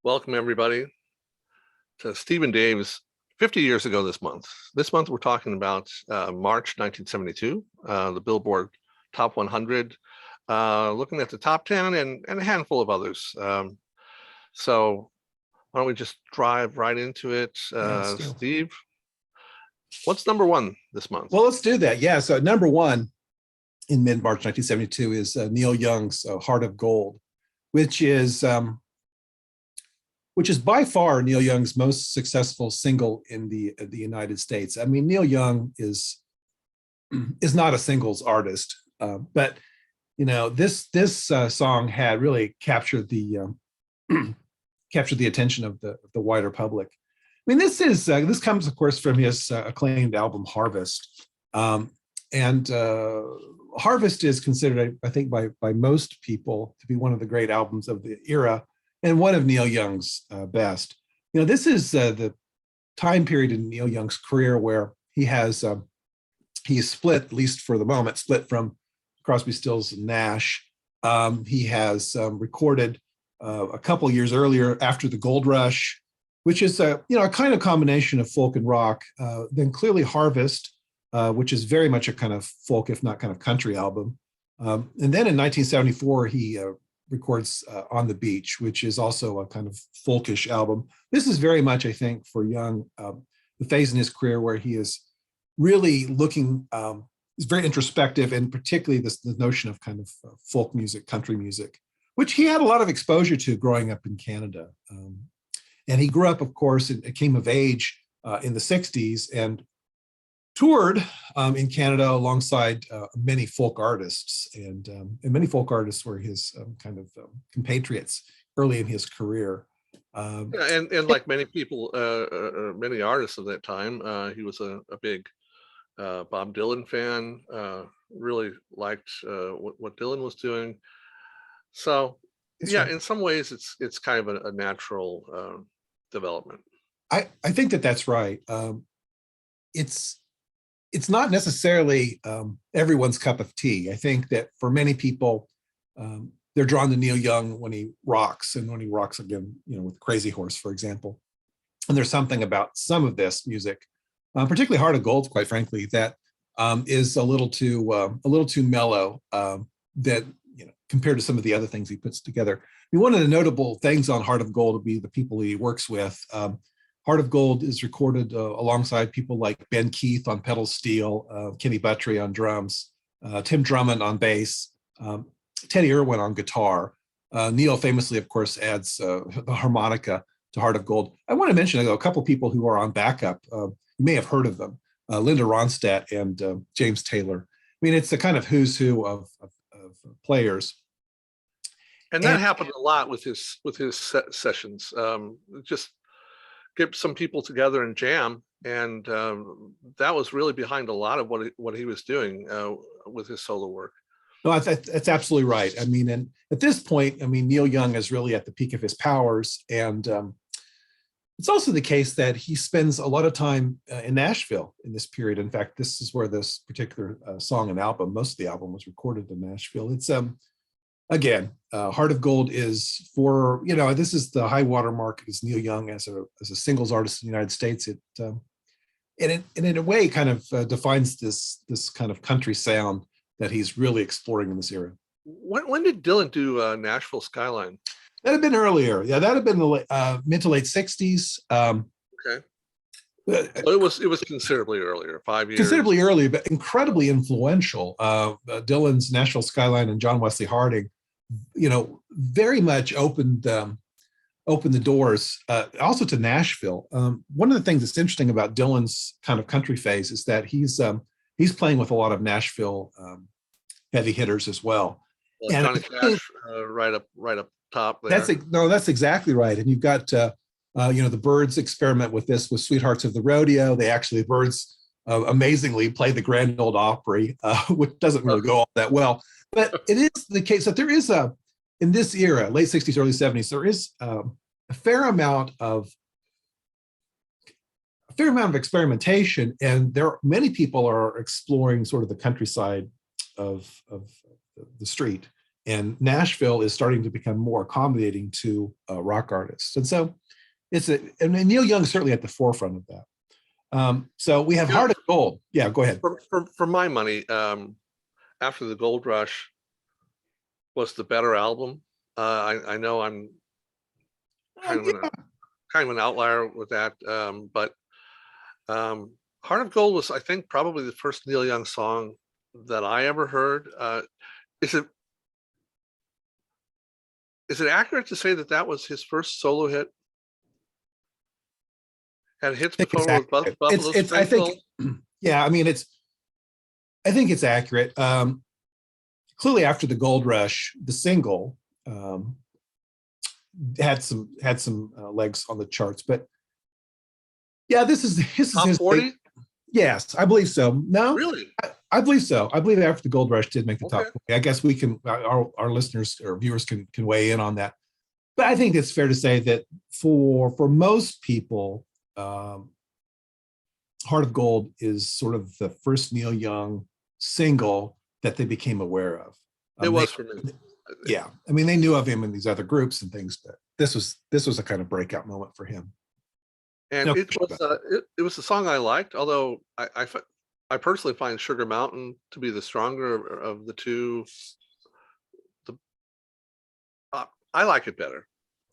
Welcome, everybody, to Steve and Dave's 50 years ago this month. This month, we're talking about March 1972, the Billboard Top 100, looking at the top 10 and a handful of others. So why don't we just drive right into it? Steve, what's number one this month? Well, let's do that. Yeah, so number one in mid-March 1972 is Neil Young's Heart of Gold, which is by far Neil Young's most successful single in the United States. I mean, Neil Young is not a singles artist, but you know, this song had really captured the attention of the wider public. I mean, this comes, of course, from his acclaimed album Harvest, and Harvest is considered, I think, by most people to be one of the great albums of the era, and one of Neil Young's best. You know, this is the time period in Neil Young's career where he is split, at least for the moment, split from Crosby, Stills, and Nash. He has recorded a couple years earlier, after the Gold Rush, which is a kind of combination of folk and rock. Then clearly Harvest, which is very much a kind of folk, if not kind of country album. And then in 1974, he records On the Beach, which is also a kind of folkish album. This is very much, I think, for Young, the phase in his career where he is really looking, is very introspective, and particularly the notion of kind of folk music, country music, which he had a lot of exposure to growing up in Canada. And he grew up, of course, and came of age in the 60s and toured in Canada alongside many folk artists, and many folk artists were his kind of compatriots early in his career. And like many people, many artists of that time, he was a big Bob Dylan fan, really liked what Dylan was doing. So yeah, in some ways it's kind of a natural development. I think that's right. It's not necessarily everyone's cup of tea. I think that for many people, they're drawn to Neil Young when he rocks, and when he rocks again, with Crazy Horse, for example. And there's something about some of this music, particularly Heart of Gold, quite frankly, that is a little too mellow, that compared to some of the other things he puts together. I mean, one of the notable things on Heart of Gold would be the people he works with. Heart of Gold is recorded alongside people like Ben Keith on pedal steel, Kenny Buttrey on drums, Tim Drummond on bass, Teddy Irwin on guitar. Neil famously, of course, adds the harmonica to Heart of Gold. I want to mention a couple people who are on backup. You may have heard of them, Linda Ronstadt and James Taylor. I mean, it's a kind of who's who of players. And that happened a lot with his sessions. Just get some people together and jam, and that was really behind a lot of what he was doing with his solo work. No, that's absolutely right. I mean, and at this point, I mean, Neil Young is really at the peak of his powers, and it's also the case that he spends a lot of time in Nashville in this period. In fact, this is where this particular song and album, most of the album, was recorded in Nashville. It's again, Heart of Gold is for, this is the high water mark as Neil Young as a singles artist in the United States. It and in a way kind of defines this kind of country sound that he's really exploring in this era. When did Dylan do Nashville Skyline? That had been earlier. Yeah, that had been the mid to late 60s. Okay. Well, it was considerably earlier, 5 years. Considerably earlier, but incredibly influential. Dylan's Nashville Skyline and John Wesley Harding, very much opened the doors also to Nashville. One of the things that's interesting about Dylan's kind of country phase is that he's playing with a lot of Nashville heavy hitters as well. And Johnny Cash, right up top there. That's exactly right. And you've got the Byrds experiment with this with Sweethearts of the Rodeo. The Byrds amazingly play the Grand Ole Opry, which doesn't really go all that well. But it is the case that there is in this era, late 60s, early 70s, there is a fair amount of experimentation, and many people are exploring sort of the countryside of the street and Nashville is starting to become more accommodating to rock artists. And so and Neil Young's certainly at the forefront of that. So we have Heart of Gold. Yeah, go ahead. For my money, After the Gold Rush was the better album. I know I'm kind of an outlier with that, but Heart of Gold was, I think, probably the first Neil Young song that I ever heard. Is it accurate to say that that was his first solo hit? Had hits before with Buffalo Springfield? I think, yeah, I mean, I think it's accurate. Clearly, After the Gold Rush, the single had some legs on the charts, but yeah, this is Top his 40? thing. Yes, I believe so. No, Really? I believe so. I believe After the Gold Rush did make the top 40. I guess we can, our listeners or viewers can weigh in on that. But I think it's fair to say that for most people, Heart of Gold is sort of the first Neil Young single that they became aware of. It was for me. Yeah, I mean, they knew of him in these other groups and things, but this was a kind of breakout moment for him. And it was a song I liked, although I personally find Sugar Mountain to be the stronger of the two. I like it better.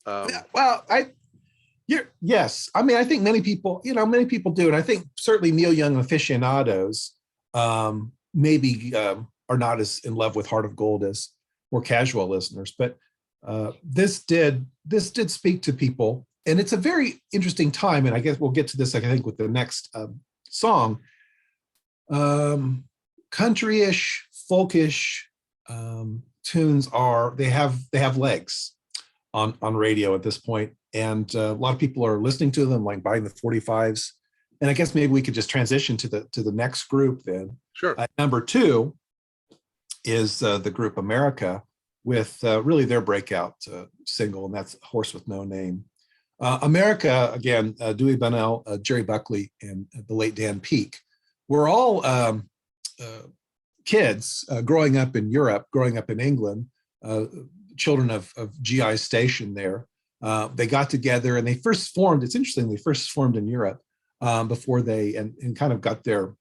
Well, yes. I mean, I think many people do, and I think certainly Neil Young aficionados maybe are not as in love with Heart of Gold as more casual listeners, but this did speak to people, and it's a very interesting time. And I guess we'll get to this, I think, with the next song. Countryish, folkish tunes they have legs on radio at this point, and a lot of people are listening to them, like buying the 45s. And I guess maybe we could just transition to the next group then. Sure. Number 2 is the group America, with really their breakout single, and that's Horse with No Name. America, again, Dewey Bunnell, Jerry Buckley, and the late Dan Peake were all kids growing up in Europe, growing up in England, children of GI station there. They got together and they first formed, it's interesting, they first formed in Europe before they and kind of got their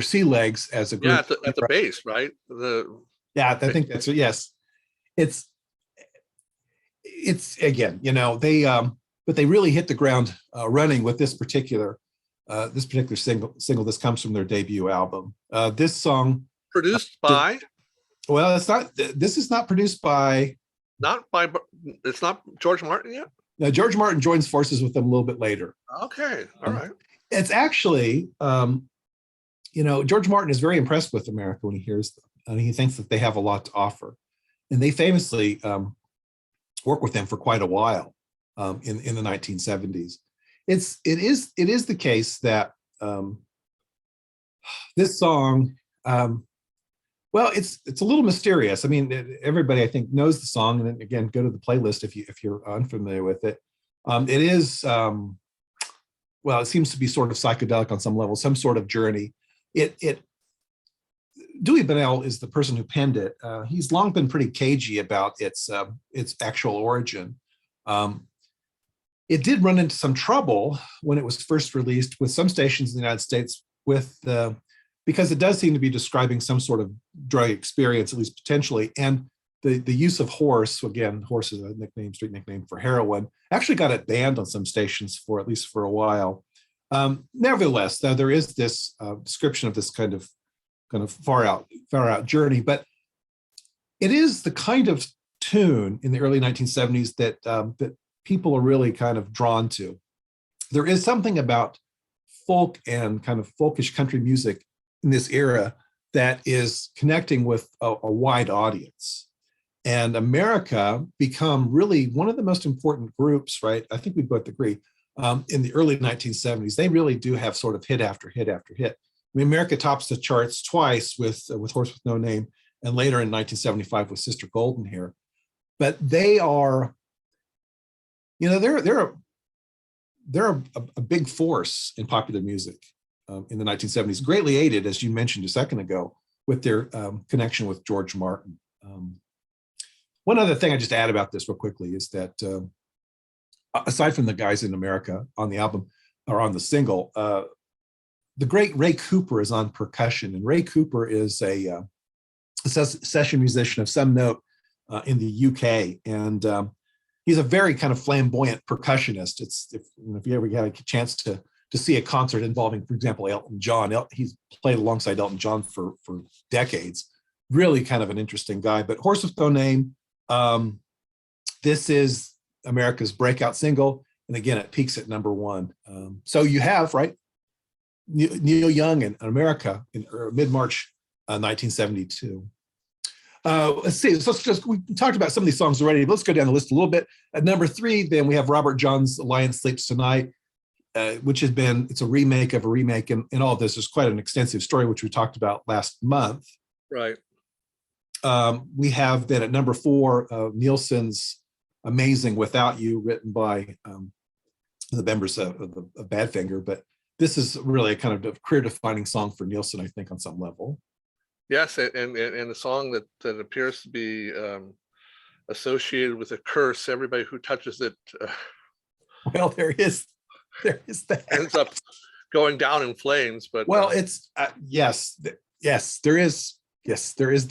sea legs as a group. Yeah, at the base, right? I think that's it. Yes. It's again, but they really hit the ground running with this particular single. This comes from their debut album. This song produced by. Well, this is not produced by. It's not George Martin yet? Now, George Martin joins forces with them a little bit later. Okay, all right. It's actually, George Martin is very impressed with America when he hears them, and he thinks that they have a lot to offer. And they famously worked with them for quite a while in the 1970s. It is the case that this song, it's a little mysterious. I mean, everybody I think knows the song, and then again, go to the playlist if you're unfamiliar with it. It is it seems to be sort of psychedelic on some level, some sort of journey. Dewey Bunnell is the person who penned it. He's long been pretty cagey about its actual origin. It did run into some trouble when it was first released with some stations in the United States because it does seem to be describing some sort of drug experience, at least potentially. And the use of horse, again, horse is a street nickname for heroin, actually got it banned on some stations at least for a while. Nevertheless, there is this description of this kind of far out journey, but it is the kind of tune in the early 1970s that people are really kind of drawn to. There is something about folk and kind of folkish country music in this era that is connecting with a wide audience. And America become really one of the most important groups, right? I think we both agree, in the early 1970s. They really do have sort of hit after hit after hit. I mean, America tops the charts twice with Horse with No Name, and later in 1975 with Sister Golden Hair. But they are, they're a big force in popular music in the 1970s, greatly aided, as you mentioned a second ago, with their connection with George Martin. One other thing I just add about this real quickly is that aside from the guys in America on the album or on the single, the great Ray Cooper is on percussion, and Ray Cooper is a session musician of some note in the UK, and he's a very kind of flamboyant percussionist. If you ever get a chance to see a concert involving, for example, Elton John, he's played alongside Elton John for decades. Really kind of an interesting guy. But Horse with No Name, this is America's breakout single, and again, it peaks at #1. So you have, right, Neil Young and America in mid-March 1972. Let's see. So we talked about some of these songs already. Let's go down the list a little bit. At #3, then we have Robert John's "Lion Sleeps Tonight," which it's a remake of a remake, and all of this is quite an extensive story, which we talked about last month. Right. We have then at #4 Nilsson's "Amazing Without You," written by the members of Badfinger, but this is really a kind of career-defining song for Nilsson, I think, on some level. Yes, and a song that appears to be associated with a curse. Everybody who touches it, well, there is that ends up going down in flames. But well, it's yes, there is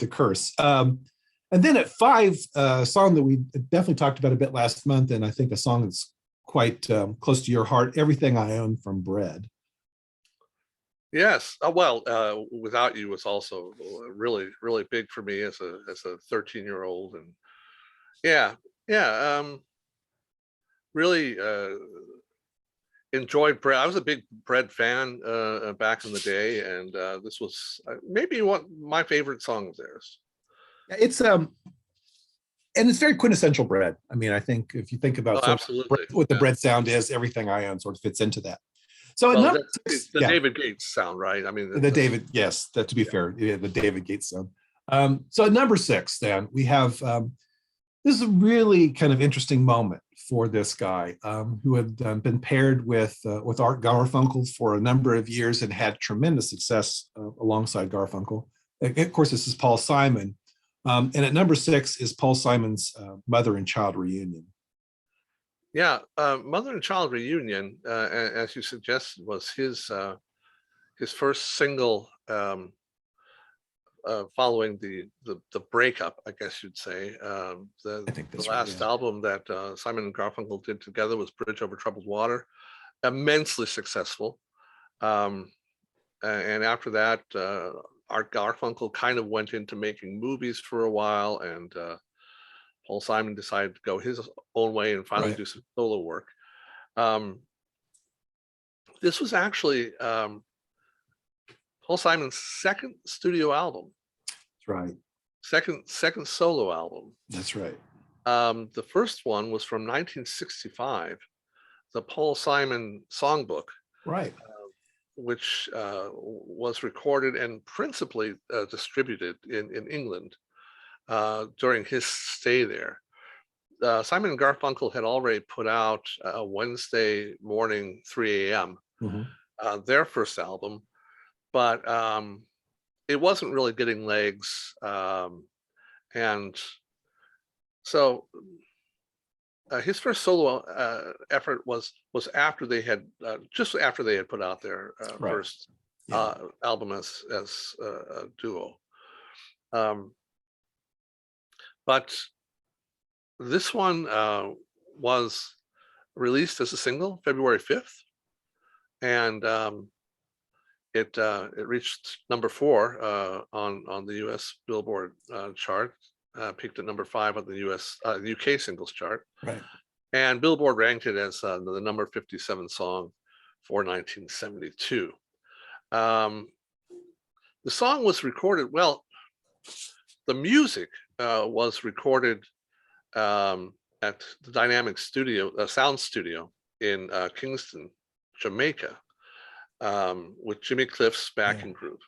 the curse. And then at 5, a song that we definitely talked about a bit last month, and I think a song that's quite close to your heart, "Everything I Own" from Bread. Yes, well, "Without You" was also really, really big for me as a 13-year-old, and yeah, really enjoyed Bread. I was a big Bread fan back in the day, and this was maybe my favorite song of theirs. It's and it's very quintessential Bread. I mean, I think if you think about absolutely what the Bread sound is, "Everything I Own" sort of fits into that. So it's the David Gates sound, right? I mean, the David, yes, that to be fair, yeah, the David Gates sound. So at #6, then we have this is a really kind of interesting moment for this guy who had been paired with Art Garfunkel for a number of years and had tremendous success alongside Garfunkel. Of course, this is Paul Simon, and at #6 is Paul Simon's "Mother and Child Reunion." Yeah, "Mother and Child Reunion," as you suggested, was his first single following the breakup, I guess you'd say. I think that's the last album that Simon and Garfunkel did together was "Bridge Over Troubled Water," immensely successful. And after that, Art Garfunkel kind of went into making movies for a while, and Paul Simon decided to go his own way and finally do some solo work. This was actually Paul Simon's second studio album. That's right. Second solo album. That's right. The first one was from 1965, the Paul Simon Songbook, Right. which was recorded and principally distributed in England during his stay there. Simon and Garfunkel had already put out Wednesday Morning 3 a.m., their first album, but it wasn't really getting legs. And so his first solo effort was after they had just after they had put out their first album as a duo. But this one was released as a single February 5th, and it reached #4 on the U.S. Billboard chart, peaked at #5 on the U.S. UK singles chart, right? And Billboard ranked it as the #57 song for 1972. The song was recorded. Well, the music was recorded at the Dynamic Studio, Sound Studio in Kingston, Jamaica, with Jimmy Cliff's backing group.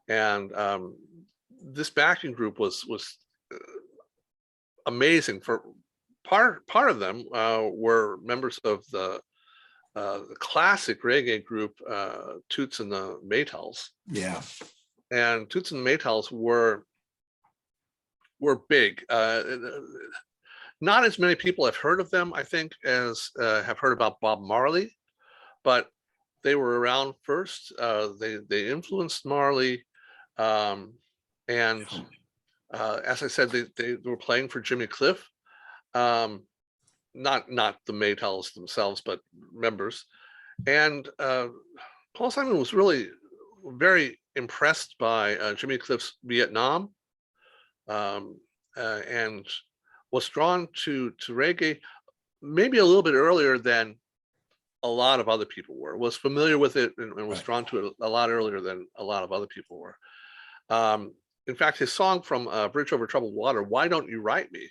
And this backing group was amazing. For part of them were members of the classic reggae group Toots and the Maytals. Yeah. And Toots and the Maytals were were big. Not as many people have heard of them, I think, as have heard about Bob Marley, but they were around first. They influenced Marley, and as I said, they were playing for Jimmy Cliff, not the Maytals themselves, but members. And Paul Simon was really very impressed by Jimmy Cliff's Vietnam, and was drawn to reggae maybe a little bit earlier than a lot of other people were. Was familiar with it and was Right. drawn to it a lot earlier than a lot of other people were. In fact, his song from Bridge Over Troubled Water, "Why Don't You Write Me,"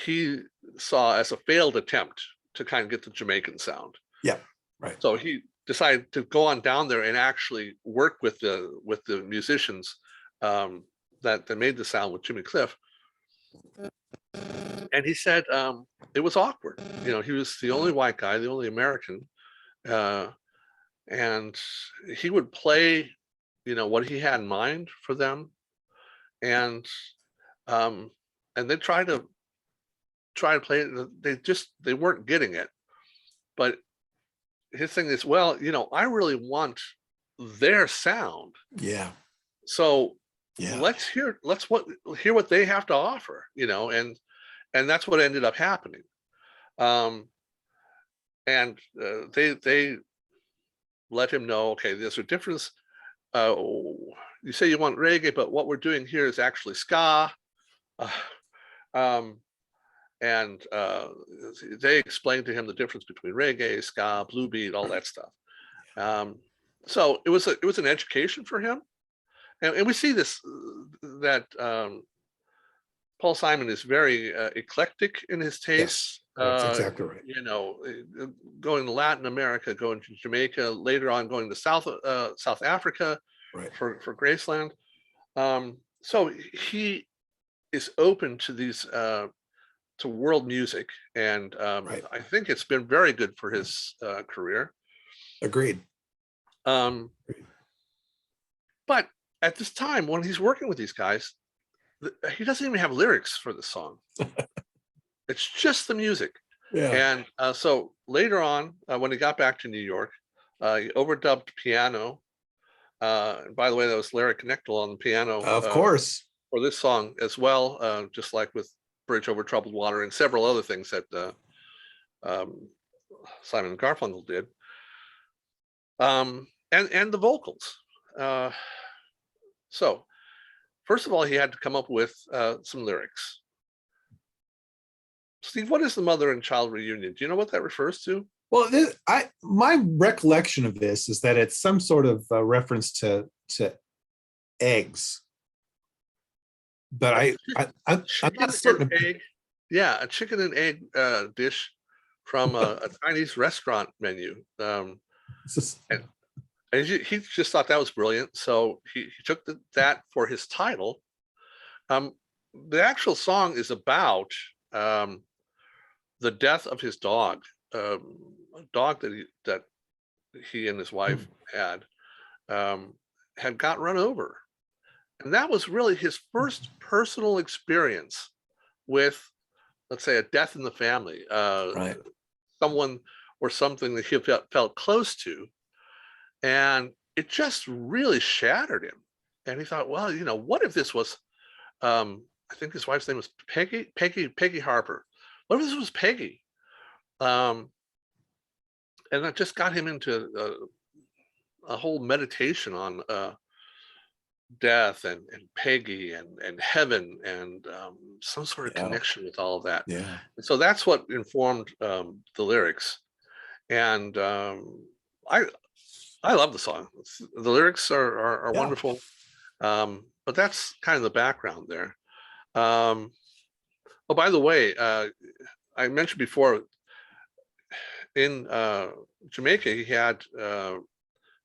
he saw as a failed attempt to kind of get the Jamaican sound. Yeah, right. So he decided to go on down there and actually work with the musicians that made the sound with Jimmy Cliff. And he said it was awkward. You know, he was the only white guy, the only American, and he would play, you know, what he had in mind for them, and they try to play it. They weren't getting it. But his thing is, well, you know, I really want their sound. Yeah. So Yeah. let's hear what they have to offer, you know, and that's what ended up happening. And they let him know, okay, there's a difference. You say you want reggae, but what we're doing here is actually ska. And they explained to him the difference between reggae, ska, blue beat, all that stuff. So it was an education for him, and we see this that Paul Simon is very eclectic in his tastes. Yes, that's exactly right. You know, going to Latin America, going to Jamaica, later on going to South Africa, right, for Graceland. So he is open to these to world music, and right. I think it's been very good for his career. Agreed. But at this time, when he's working with these guys, he doesn't even have lyrics for the song. It's just the music. Yeah. And so later on, when he got back to New York, he overdubbed piano. And by the way, that was Larry Knechtel on the piano. Of course. For this song as well, just like with Bridge Over Troubled Water and several other things that Simon and Garfunkel did. And the vocals. So first of all, he had to come up with some lyrics. Steve, what is the mother and child reunion? Do you know what that refers to? Well, my recollection of this is that it's some sort of reference to eggs, but I'm not certain. Egg, yeah, a chicken and egg dish from a Chinese restaurant menu. And he just thought that was brilliant, so he took that for his title. The actual song is about the death of his dog, a dog that he and his wife had got run over, and that was really his first personal experience with, let's say, a death in the family, Right. someone or something that he felt close to, and it just really shattered him. And he thought, well, you know, what if this was, I think his wife's name was Peggy Harper. What if this was Peggy? And that just got him into a whole meditation on death and Peggy and heaven and some sort of connection with all of that. Yeah. And so that's what informed the lyrics. And I love the song. The lyrics are wonderful. But that's kind of the background there. Oh, by the way, I mentioned before, in Jamaica, he had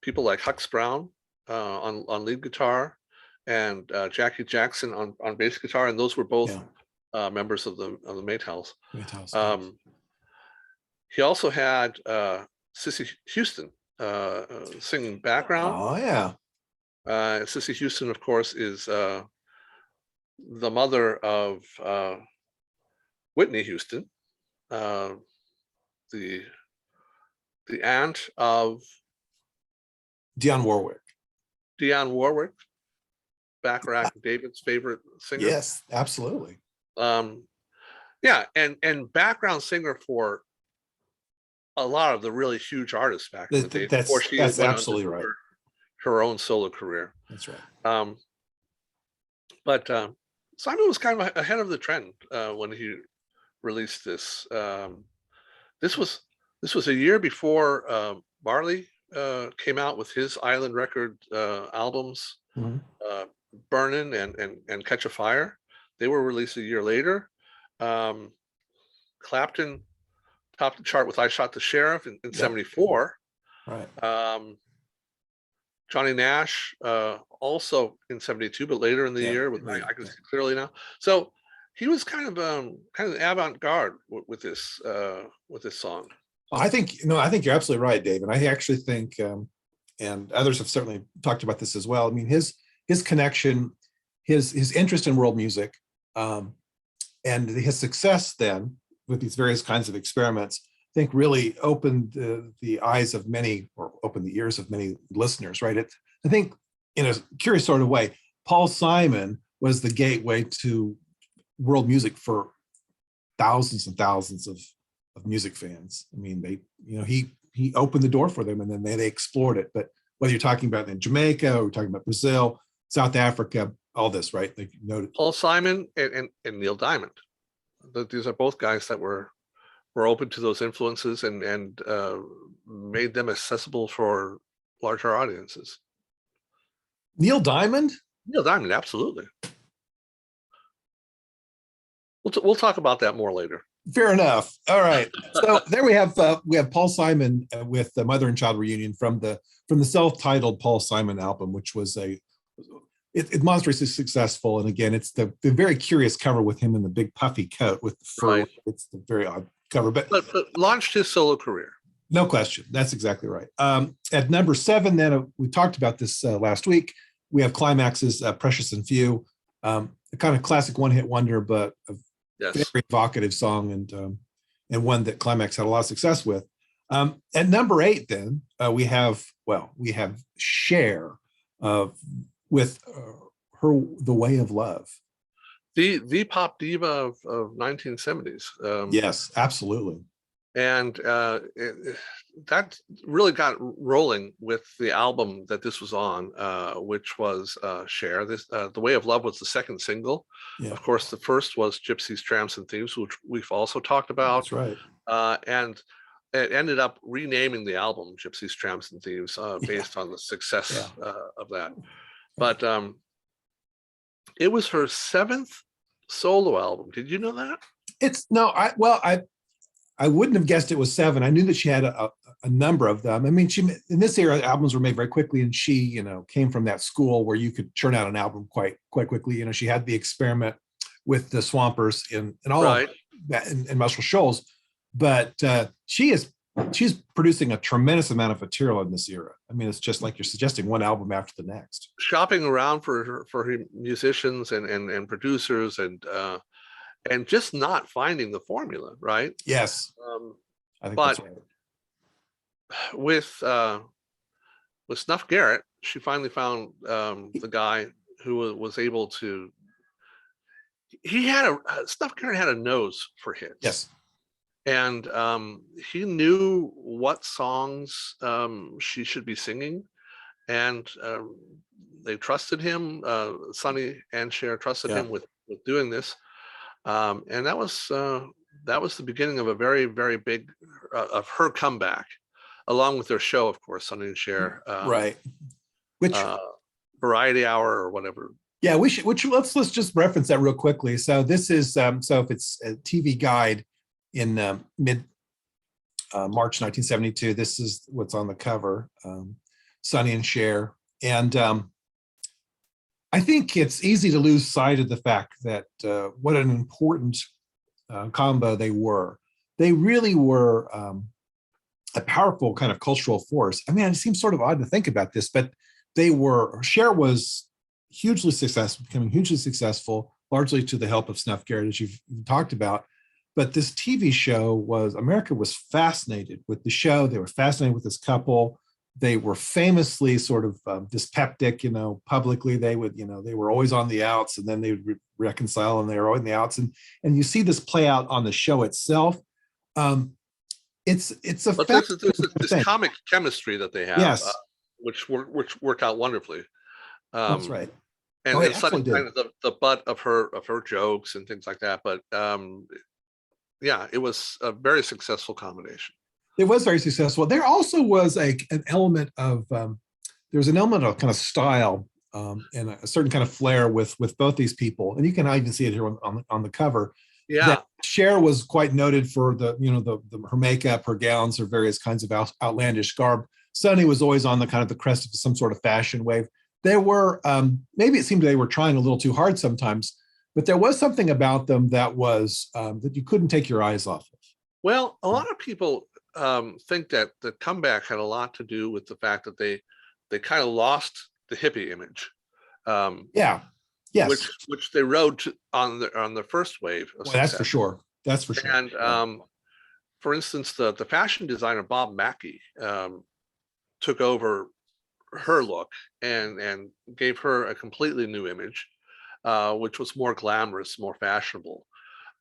people like Hux Brown on lead guitar and Jackie Jackson on bass guitar, and those were both members of the Maytals. He also had Cissy Houston singing background. Oh yeah. Cissy Houston, of course, is the mother of Whitney Houston, the aunt of Dionne Warwick. Dionne Warwick, Bacharach David's favorite singer. Yes, absolutely. Yeah, and background singer for a lot of the really huge artists back in the day before she That's went on absolutely to right. her own solo career. That's right. But Simon was kind of ahead of the trend when he released this. This was a year before Marley came out with his Island record albums, Mhm. Burnin' and Catch a Fire. They were released a year later. Clapton topped the chart with I Shot the Sheriff in Yep. 74. Right. Johnny Nash also in 72, but later in the Yeah, year with right. I Can See Clearly Now. So he was kind of avant-garde with this song. I think you're absolutely right, Dave. And I actually think, and others have certainly talked about this as well. I mean, his connection, his interest in world music, and his success then with these various kinds of experiments, I think really opened the eyes of many, or opened the ears of many listeners, right? I think in a curious sort of way, Paul Simon was the gateway to world music for thousands and thousands of music fans. I mean, he opened the door for them, and then they explored it. But whether you're talking about in Jamaica, or we're talking about Brazil, South Africa, all this, right? Like noted. Paul Simon and Neil Diamond. These are both guys that were open to those influences and made them accessible for larger audiences. Neil Diamond? Neil Diamond, absolutely. We'll talk about that more later. Fair enough. All right. So there we have Paul Simon with the Mother and Child Reunion from the self-titled Paul Simon album, which was it's monstrously successful. And again, it's the very curious cover with him in the big puffy coat with the fur. Right. It's the very odd cover, but launched his solo career. No question. That's exactly right. At number 7, then we talked about this last week. We have Climax's Precious and Few, a kind of classic one-hit wonder, but a very evocative song, and one that Climax had a lot of success with. At number 8, then we have Cher with her "The Way of Love." The pop diva of 1970s. Yes, absolutely. And that really got rolling with the album that this was on, which was Cher. The Way of Love was the second single. Yeah. Of course, the first was Gypsies, Tramps, and Thieves, which we've also talked about. That's right. And it ended up renaming the album Gypsies, Tramps, and Thieves based on the success of that. But it was her 7th solo album. Did you know that? I wouldn't have guessed it was 7. I knew that she had a number of them. I mean, in this era, albums were made very quickly, and she, came from that school where you could churn out an album quite quickly. She had the experiment with the Swampers and all of that in Muscle Shoals, but she's producing a tremendous amount of material in this era. I mean, it's just like you're suggesting, one album after the next. Shopping around for musicians and producers and just not finding the formula, right? Yes, I think that's right. With Snuff Garrett, she finally found the guy who was able to. Snuff Garrett had a nose for hits. Yes, and he knew what songs she should be singing, and they trusted him. Sonny and Cher trusted him with doing this. And that was the beginning of a very, very big of her comeback, along with their show, of course, Sonny and Cher, right? Which Variety Hour or whatever. Yeah, let's just reference that real quickly. So this is so if it's a TV Guide in mid March 1972, this is what's on the cover, Sonny and Cher, and I think it's easy to lose sight of the fact that what an important combo they were. They really were a powerful kind of cultural force. I mean, it seems sort of odd to think about this, but Cher was hugely successful, becoming hugely successful, largely to the help of Snuff Garrett, as you've talked about. But this TV show America was fascinated with the show. They were fascinated with this couple. They were famously sort of dyspeptic, publicly. They would, they were always on the outs, and then they would reconcile, and they were always on the outs. And you see this play out on the show itself. It's a but there's this comic chemistry that they have, yes, which worked out wonderfully. That's right. And it's kind of the butt of her jokes and things like that. But yeah, it was a very successful combination. It was very successful. There also was an element of kind of style and a certain kind of flair with both these people, and you can even see it here on the cover. Yeah, that Cher was quite noted for her makeup, her gowns, her various kinds of outlandish garb. Sonny was always on the kind of the crest of some sort of fashion wave. There were maybe it seemed they were trying a little too hard sometimes, but there was something about them that was that you couldn't take your eyes off of. Well, a lot of people think that the comeback had a lot to do with the fact that they kind of lost the hippie image. Yes. Which they rode on the first wave. Well, that's for sure. That's for sure. And for instance, the fashion designer Bob Mackie took over her look and gave her a completely new image, which was more glamorous, more fashionable.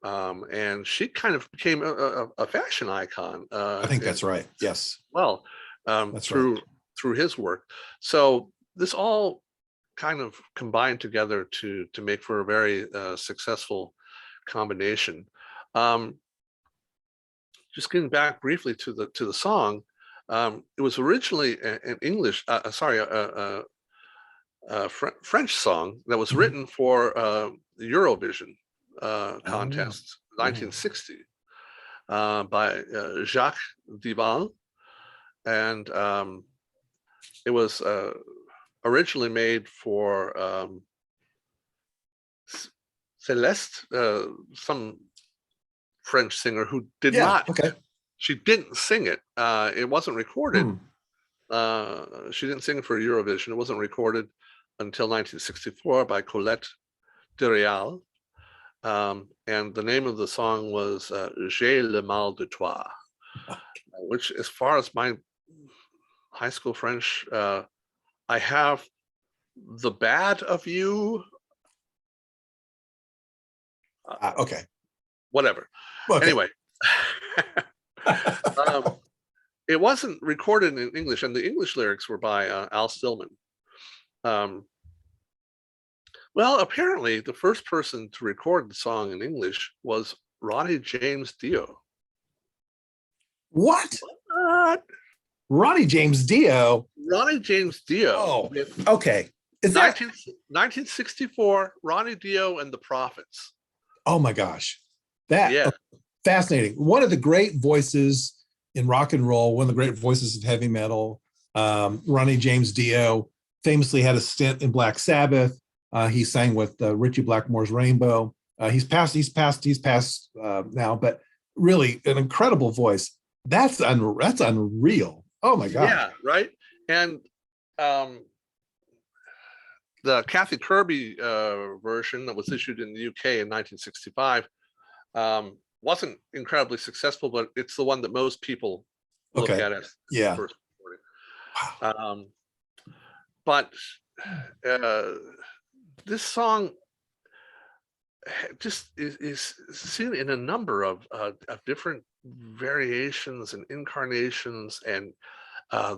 And she kind of became a fashion icon. I think that's right. Yes. Well, through his work. So this all kind of combined together to make for a very successful combination. Just getting back briefly to the song, it was originally an English, French song that was written for the Eurovision contest, 1960, by Jacques Dival, and it was originally made for Celeste, some French singer who did not. Okay. She didn't sing it. It wasn't recorded. She didn't sing it for Eurovision. It wasn't recorded until 1964 by Colette de Real. And the name of the song was J'ai le mal de toi, which, as far as my high school French, I have the bad of you. Okay. Whatever. Okay. Anyway, it wasn't recorded in English, and the English lyrics were by Al Stillman. Well, apparently, the first person to record the song in English was Ronnie James Dio. What? Ronnie James Dio? Ronnie James Dio. Oh, okay. Is that 1964? Ronnie Dio and the Prophets. Oh my gosh, that fascinating. One of the great voices in rock and roll, one of the great voices of heavy metal. Ronnie James Dio famously had a stint in Black Sabbath. He sang with Richie Blackmore's Rainbow. He's passed now, but really an incredible voice. That's unreal. Oh my God. Yeah, right. And the Kathy Kirby version that was issued in the UK in 1965 wasn't incredibly successful, but it's the one that most people look at as the first recording. But this song just is seen in a number of different variations and incarnations, and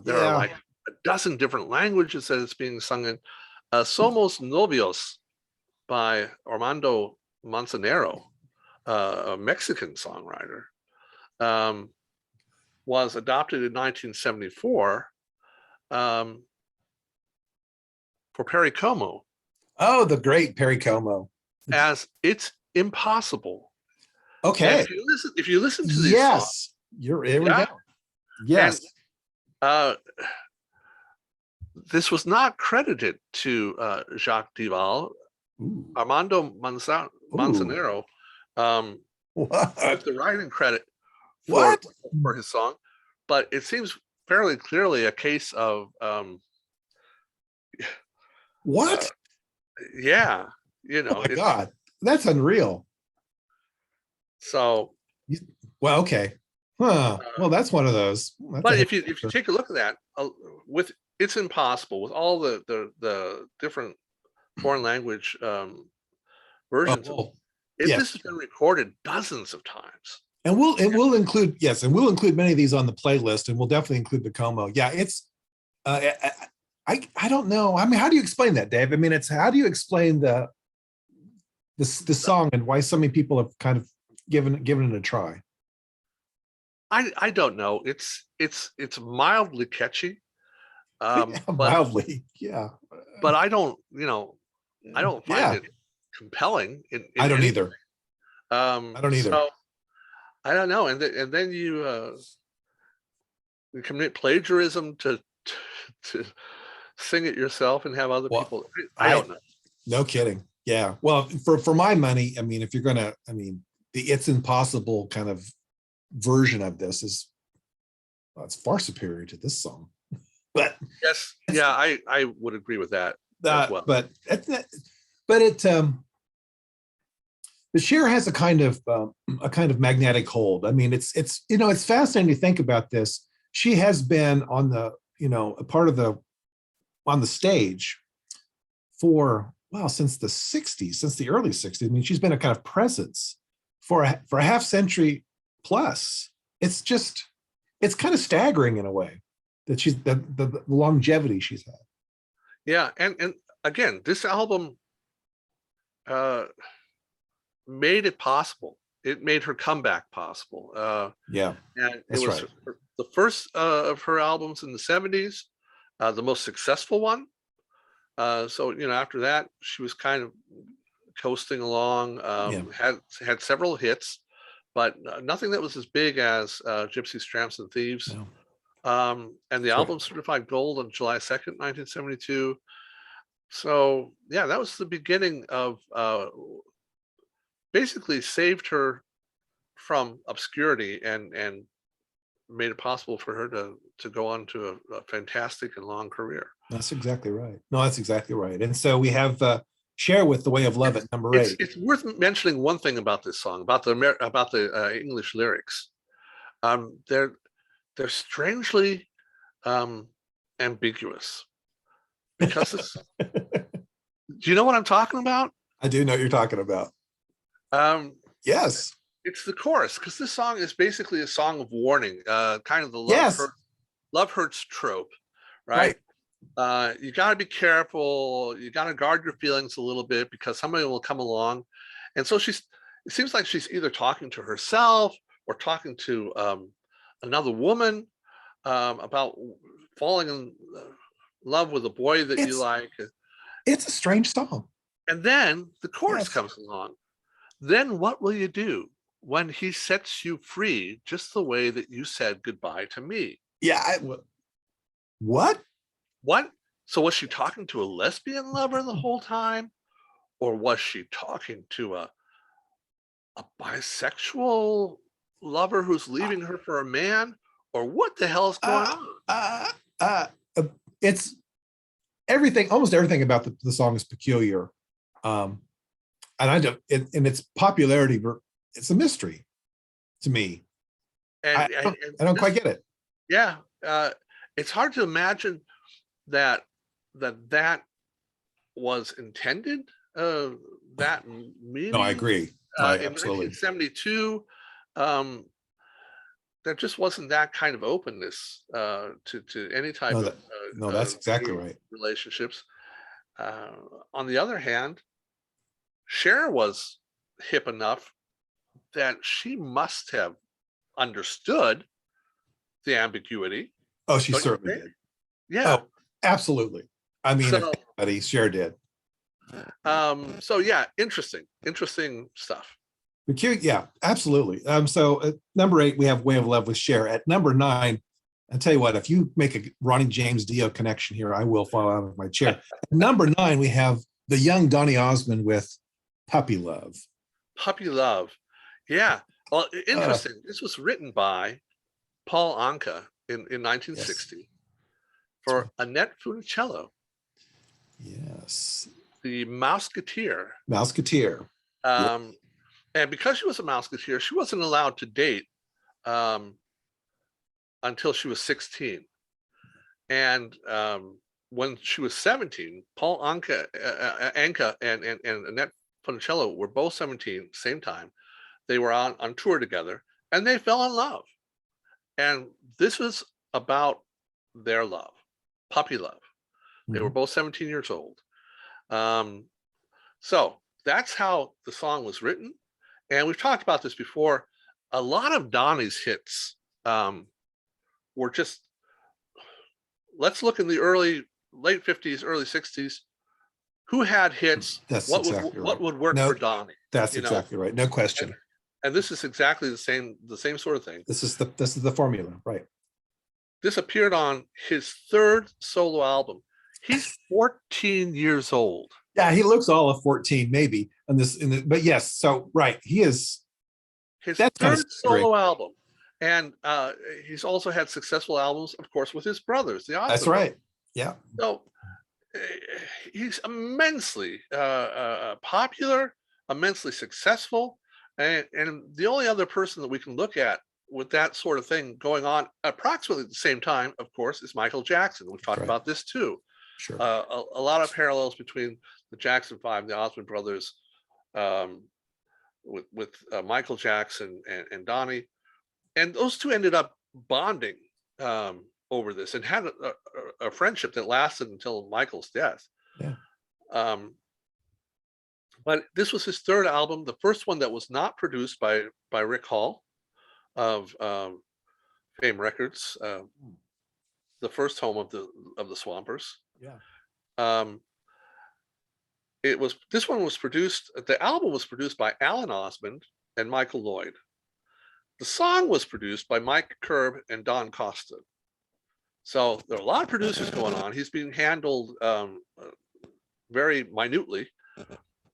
there are like a dozen different languages that it's being sung in. Somos Novios by Armando Manzanero, a Mexican songwriter, was adopted in 1974 for Perry Como. Oh, the great Perry Como. As It's Impossible. Okay. And if you listen to these songs, you're here we go. Yes. And, this was not credited to Jacques Dival. Armando Manzanero took the writing credit for his song, but it seems fairly clearly a case of what? Yeah, Oh my God. That's unreal. So, Well, okay. Huh. Well, that's one of those. That's but a if you take a look at that, with It's Impossible, with all the different foreign language versions of well, it, yes. this has been recorded dozens of times. And we'll include, yes, and we'll include many of these on the playlist, and we'll definitely include the Como. Yeah, it's I don't know. I mean, how do you explain that, Dave? I mean, it's how do you explain the song and why so many people have kind of given it a try? I don't know. It's mildly catchy, but Mildly, yeah. I don't, I don't find Yeah, it compelling I in don't any. either. I don't either. So I don't know, and then you commit plagiarism to sing it yourself and have other Well, people. I don't know. No kidding. Yeah. Well, for my money, I mean, if you're gonna, I mean, the It's Impossible kind of version of this is, well, it's far superior to this song. But Yes, yeah, I would agree with that as well. but the Cher has a kind of magnetic hold. I mean, it's it's fascinating to think about this. She has been on the a part of on the stage for, well, since the 60s, since the early 60s. I mean, she's been a kind of presence for a half century plus. It's kind of staggering in a way that she's the longevity she's had. Yeah, and again, this album made it possible. It made her comeback possible. Yeah, And it that's was right. the first of her albums in the 70s, the most successful one. So after that, she was kind of coasting along. Yeah. Had several hits, but nothing that was as big as Gypsies, Tramps, and Thieves. No. And the album certified gold on July 2nd, 1972. So yeah, that was the beginning of basically saved her from obscurity and made it possible for her to go on to a fantastic and long career. That's exactly right. No, that's exactly right. And so we have Cher with "The Way of Love" at number 8. It's worth mentioning one thing about this song, about the English lyrics. They're strangely ambiguous, because do you know what I'm talking about? I do know what you're talking about. Yes. It's the chorus, because this song is basically a song of warning, kind of the Yes. love hurts trope, right? You got to be careful. You got to guard your feelings a little bit, because somebody will come along. And so it seems like she's either talking to herself or talking to another woman about falling in love with a boy that you like. It's a strange song. And then the chorus comes along. Then what will you do when he sets you free, just the way that you said goodbye to me? Yeah. What? What? So was she talking to a lesbian lover the whole time? Or was she talking to a bisexual lover who's leaving her for a man? Or what the hell is going on? It's everything, almost everything about the song is peculiar. And I don't, in its popularity, it's a mystery to me. I don't quite get it. Yeah. It's hard to imagine that was intended, that meaning. No, I agree. In Absolutely. 1972, there just wasn't that kind of openness to any type of no, that's exactly right. relationships. On the other hand, Cher was hip enough that she must have understood the ambiguity. Oh, she certainly did. Yeah. Oh, absolutely. I mean, if anybody, Cher did. So yeah, interesting stuff. Yeah, absolutely. So at number 8, we have "Way of Love" with Cher. At number 9, I'll tell you what, if you make a Ronnie James Dio connection here, I will fall out of my chair. At number 9, we have the young Donny Osmond with "Puppy Love." Puppy Love. Yeah. Well, interesting. This was written by Paul Anka in 1960 for Annette Funicello. Yes. The Mouseketeer. Mouseketeer. And because she was a Mouseketeer, she wasn't allowed to date until she was 16. And when she was 17, Paul Anka and Annette Funicello were both 17, same time. They were on tour together, and they fell in love. And this was about their love, puppy love. They were both 17 years old. So that's how the song was written. And we've talked about this before. A lot of Donny's hits were just, let's look in the late 50s, early 60s. Who had hits? That's what exactly would, what right. would work No, for Donny? That's exactly right. No question. And this is exactly the same sort of thing. This is the formula, right? This appeared on his third solo album. He's 14 years old. Yeah, he looks all of 14, maybe. But yes, so right, he is his third solo album, and he's also had successful albums, of course, with his brothers. The Osmonds. That's right. Yeah. So he's immensely popular, immensely successful, and the only other person that we can look at with that sort of thing going on approximately at the same time, of course, is Michael Jackson. We've talked about this too. Sure. A lot of parallels between the Jackson Five, the Osmond brothers, with Michael Jackson and Donny, and those two ended up bonding over this and had a friendship that lasted until Michael's death. Yeah. But this was his third album, the first one that was not produced by Rick Hall of Fame Records, the first home of the Swampers. Yeah. This one was produced. The album was produced by Alan Osmond and Michael Lloyd. The song was produced by Mike Curb and Don Costa. So there are a lot of producers going on. He's being handled very minutely.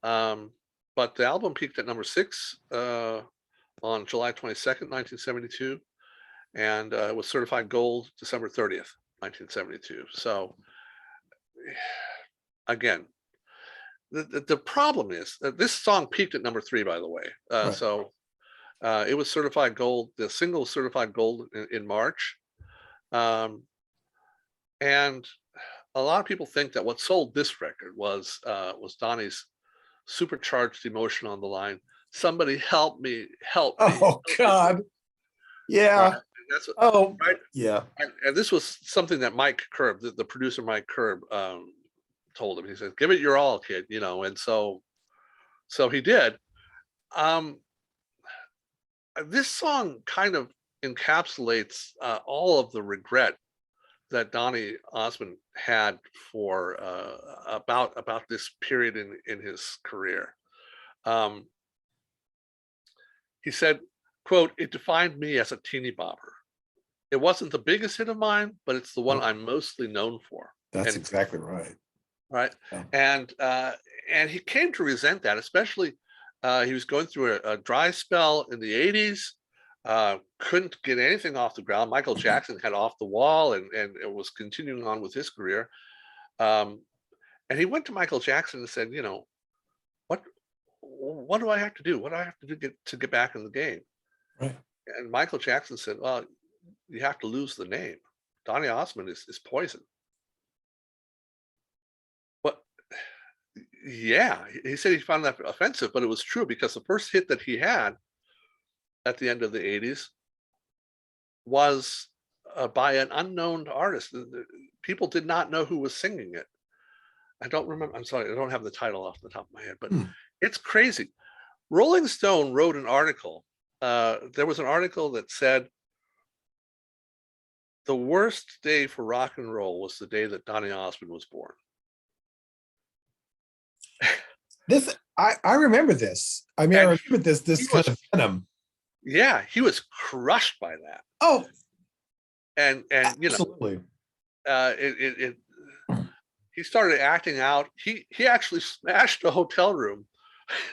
But the album peaked at number 6 on July 22nd, 1972, and it was certified gold December 30th, 1972. So again, the problem is that this song peaked at number 3, by the way. Right. So it was certified gold. The single was certified gold in March. And a lot of people think that what sold this record was Donny's supercharged emotion on the line. Somebody help me, help me. Oh God. Yeah. Right? Yeah. And this was something that Mike Curb, the producer Mike Curb, told him. He said, "Give it your all, kid," and so he did. This song kind of encapsulates all of the regret that Donny Osmond had for about this period in his career. He said, quote, "It defined me as a teeny bopper. It wasn't the biggest hit of mine, but it's the one I'm mostly known for." That's exactly right. Right. Yeah. And he came to resent that, especially he was going through a dry spell in the 80s, couldn't get anything off the ground. Michael Jackson had Off the Wall and it was continuing on with his career. And he went to Michael Jackson and said, what do I have to do? What do I have to do to get back in the game? Right. And Michael Jackson said, "Well, you have to lose the name. Donny Osmond is poison." But yeah, he said he found that offensive, but it was true because the first hit that he had at the end of the 80s was by an unknown artist. People did not know who was singing it. I don't remember. I'm sorry, I don't have the title off the top of my head, but it's crazy. Rolling Stone wrote an article. There was an article that said the worst day for rock and roll was the day that Donny Osmond was born. I remember this. I mean, I remember this kind of venom. Yeah, he was crushed by that. Oh, and absolutely. He started acting out. He actually smashed a hotel room,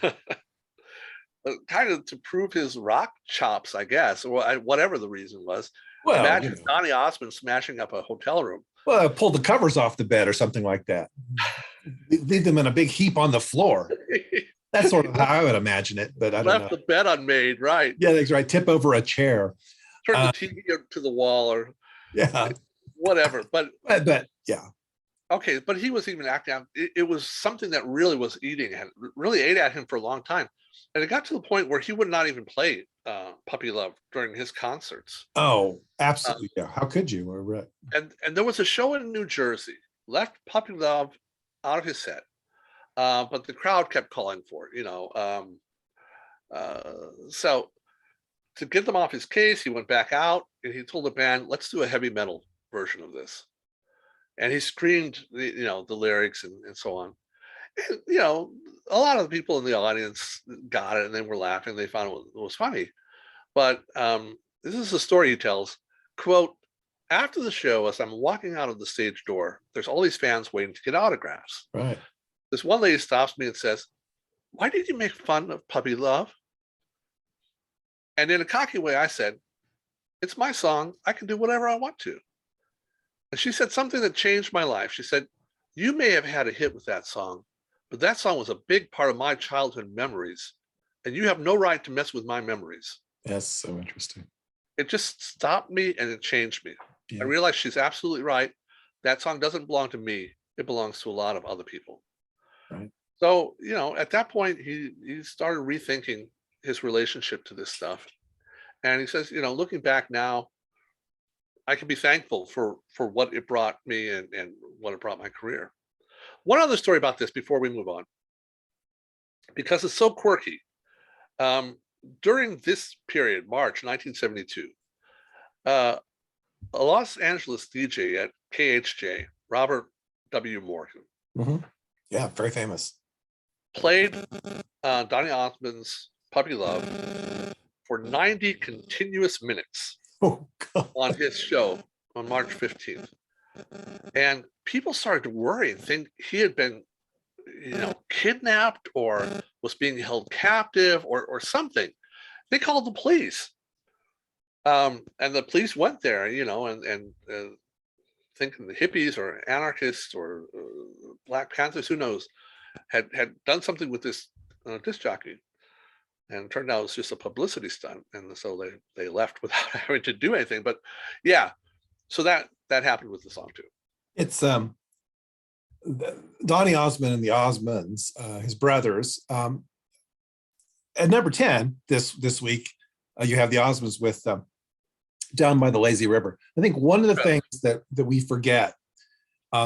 kind of to prove his rock chops, I guess, or whatever the reason was. Well, imagine Donny Osmond smashing up a hotel room. Well, I pulled the covers off the bed or something like that. Leave them in a big heap on the floor. That's sort of how I would imagine it, but I don't Left know. the bed unmade, right? Yeah, that's right. Tip over a chair. Turn the Uh, TV to the wall or yeah, whatever. But but yeah, okay, but he was even acting out. It was something that really was eating and really ate at him for a long time. And it got to the point where he would not even play Puppy Love during his concerts. oh, Uh, absolutely. Yeah, how could you? and there was a show in New Jersey, left Puppy Love out of his set, but the crowd kept calling for it, so to get them off his case, he went back out and he told the band, let's do a heavy metal version of this. And he screamed, the lyrics and so on. And, a lot of the people in the audience got it and they were laughing. They found it was funny. But this is the story he tells. Quote, after the show, as I'm walking out of the stage door, there's all these fans waiting to get autographs. Right. This one lady stops me and says, why did you make fun of Puppy Love? And in a cocky way, I said, it's my song. I can do whatever I want to. And she said something that changed my life. She said, you may have had a hit with that song, but that song was a big part of my childhood memories. And you have no right to mess with my memories. That's so interesting. It just stopped me and it changed me. Yeah. I realized she's absolutely right. That song doesn't belong to me. It belongs to a lot of other people. Right. So, at that point, he started rethinking his relationship to this stuff. And he says, looking back now, I can be thankful for what it brought me and what it brought my career. One other story about this before we move on, because it's so quirky. During this period, March 1972, a Los Angeles DJ at KHJ, Robert W. Morgan, Mm-hmm. Yeah, very famous. played Donny Osmond's Puppy Love for 90 continuous minutes Oh, God. on his show on March 15th. And people started to worry and think he had been, kidnapped or was being held captive or something. They called the police. And the police went there, and thinking the hippies or anarchists or Black Panthers, who knows, had done something with this disc jockey. And it turned out it was just a publicity stunt. And so they left without having to do anything. But yeah, so that happened with the song too. It's Donny Osmond and the Osmonds, his brothers. At number 10 this week, you have the Osmonds with Down by the Lazy River. I think one of the things that we forget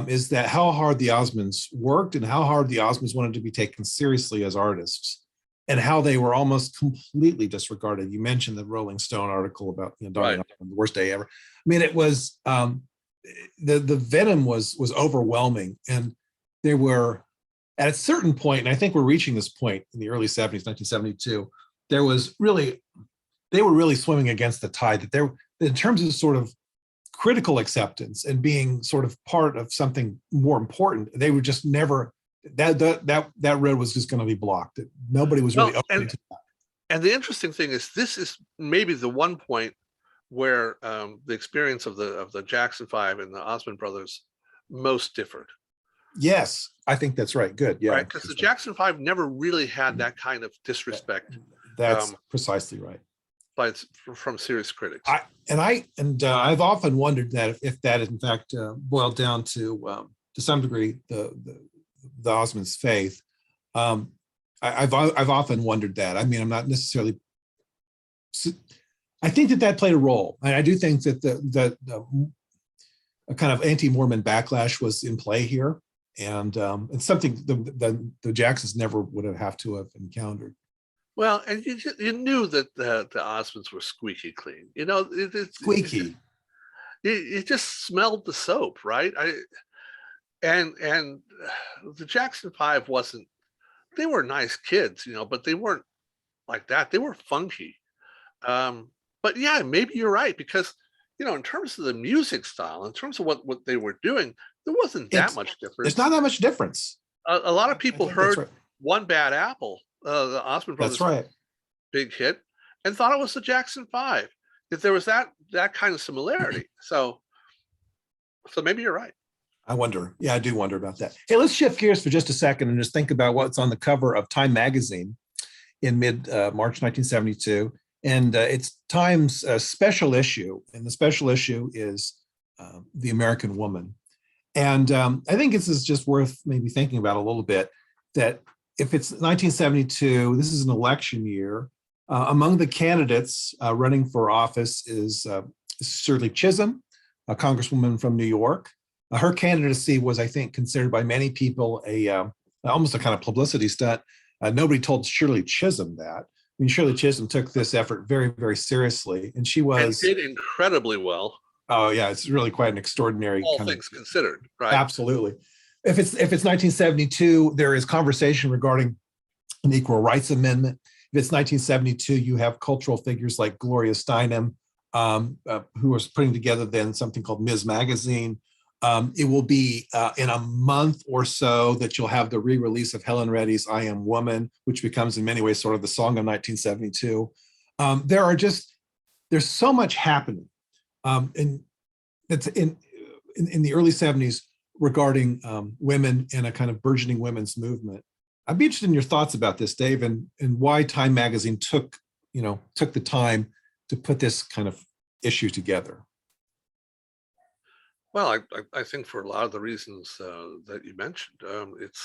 is that how hard the Osmonds worked and how hard the Osmonds wanted to be taken seriously as artists, and how they were almost completely disregarded. You mentioned the Rolling Stone article about Donny Osmond, the worst day ever. I mean, it was the venom was overwhelming, and they were at a certain point, and I think we're reaching this point in the early 70s, 1972. They were really swimming against the tide. That there, in terms of sort of critical acceptance and being sort of part of something more important, they were just never. That road was just going to be blocked. Nobody was really open to that. And the interesting thing is, this is maybe the one point where the experience of the Jackson Five and the Osmond brothers most differed. Yes, I think that's right. Good, yeah. Right, because the Jackson Five never really had that kind of disrespect. That's precisely right. From serious critics. I've often wondered that if that in fact boiled down to some degree the Osmonds' faith. I've often wondered that. I mean, I'm not necessarily. I think that played a role, and I do think that the a kind of anti-Mormon backlash was in play here, and it's something the Jacksons never would have to have encountered. Well, and you knew that the Osmonds were squeaky clean. Squeaky. You just smelled the soap, right? And the Jackson Five wasn't. They were nice kids, but they weren't like that. They were funky. But yeah, maybe you're right, because in terms of the music style, in terms of what they were doing, there wasn't that much difference. There's not that much difference. A lot of people heard One Bad Apple, the Osmond brothers, that's right, big hit, and thought it was the Jackson Five. That there was that kind of similarity. So maybe you're right. I wonder. Yeah, I do wonder about that. Hey, let's shift gears for just a second and just think about what's on the cover of Time magazine in mid-March 1972. And it's Time's special issue. And the special issue is The American Woman. And I think this is just worth maybe thinking about a little bit, that if it's 1972, this is an election year. Among the candidates running for office is Shirley Chisholm, a congresswoman from New York. Her candidacy was, I think, considered by many people almost a kind of publicity stunt. Nobody told Shirley Chisholm that. I mean, Shirley Chisholm took this effort very, very seriously, and she was and did incredibly well. Oh yeah, it's really quite an extraordinary. All things considered, right? Absolutely. If it's 1972, there is conversation regarding an Equal Rights Amendment. If it's 1972, you have cultural figures like Gloria Steinem, who was putting together then something called Ms. Magazine. It will be in a month or so that you'll have the re-release of Helen Reddy's I Am Woman, which becomes in many ways sort of the song of 1972. There's so much happening that's in the early 70s regarding women and a kind of burgeoning women's movement. I'd be interested in your thoughts about this, Dave, and why Time magazine took the time to put this kind of issue together. Well, I think for a lot of the reasons that you mentioned, it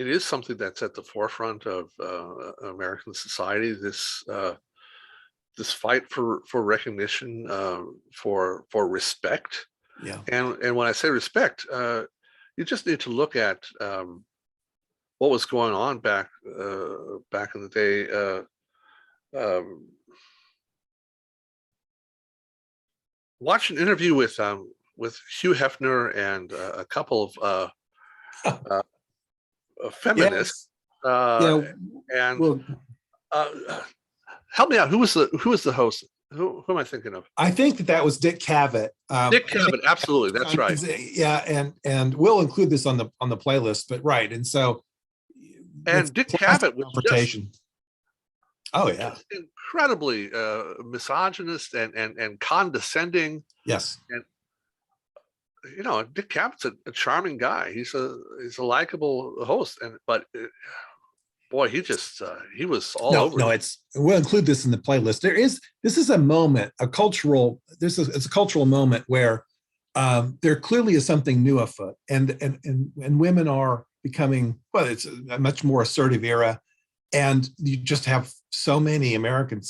is something that's at the forefront of American society. This fight for recognition, for respect. Yeah. And when I say respect, you just need to look at what was going on back in the day. Watch an interview with Hugh Hefner and a couple of feminists. Yes. Help me out. Who was the host? Who am I thinking of? I think that was Dick Cavett. Dick Cavett, absolutely, that's right. Yeah, and we'll include this on the playlist. But right, and so Dick Cavett was just, oh yeah, incredibly misogynist and condescending. Yes, and Dick Cavett's a charming guy. He's a likable host, boy, he was all over. No, we'll include this in the playlist. This is a moment, it's a cultural moment where there clearly is something new afoot, and women are becoming, well, it's a much more assertive era, and you just have so many American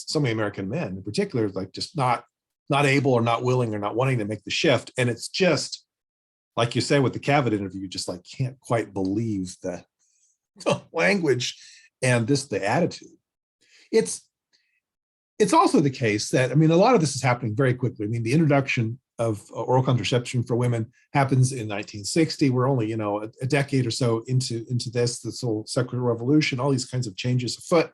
men in particular, like just not able or not willing or not wanting to make the shift. And it's just like you say with the Cavett interview, you just like can't quite believe the language and the attitude. It's also the case that, I mean, a lot of this is happening very quickly. I mean, the introduction of oral contraception for women happens in 1960. We're only, a decade or so into this whole secular revolution, all these kinds of changes afoot.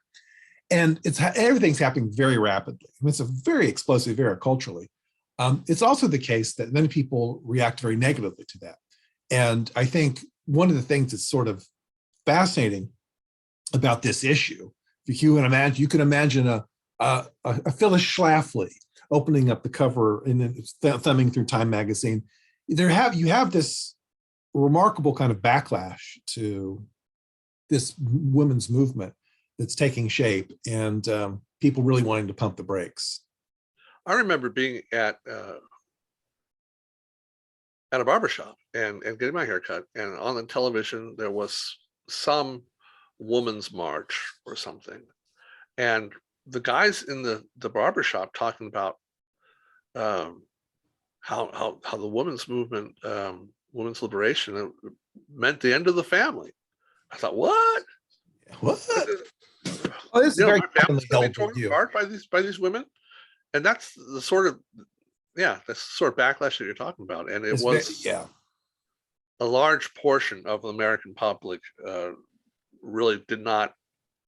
And everything's happening very rapidly. I mean, it's a very explosive era culturally. It's also the case that many people react very negatively to that. And I think one of the things that's sort of fascinating about this issue, if you can imagine a Phyllis Schlafly opening up the cover and then thumbing through Time magazine. You have this remarkable kind of backlash to this women's movement that's taking shape, and people really wanting to pump the brakes. I remember being at a barbershop and getting my hair cut, and on the television there was some woman's march or something, and the guys in the barbershop talking about how the women's movement, women's liberation meant the end of the family. I thought, what? Well, this is very my family's torn apart by these women, and that's the sort of backlash that you're talking about. And it was a large portion of the American public really did not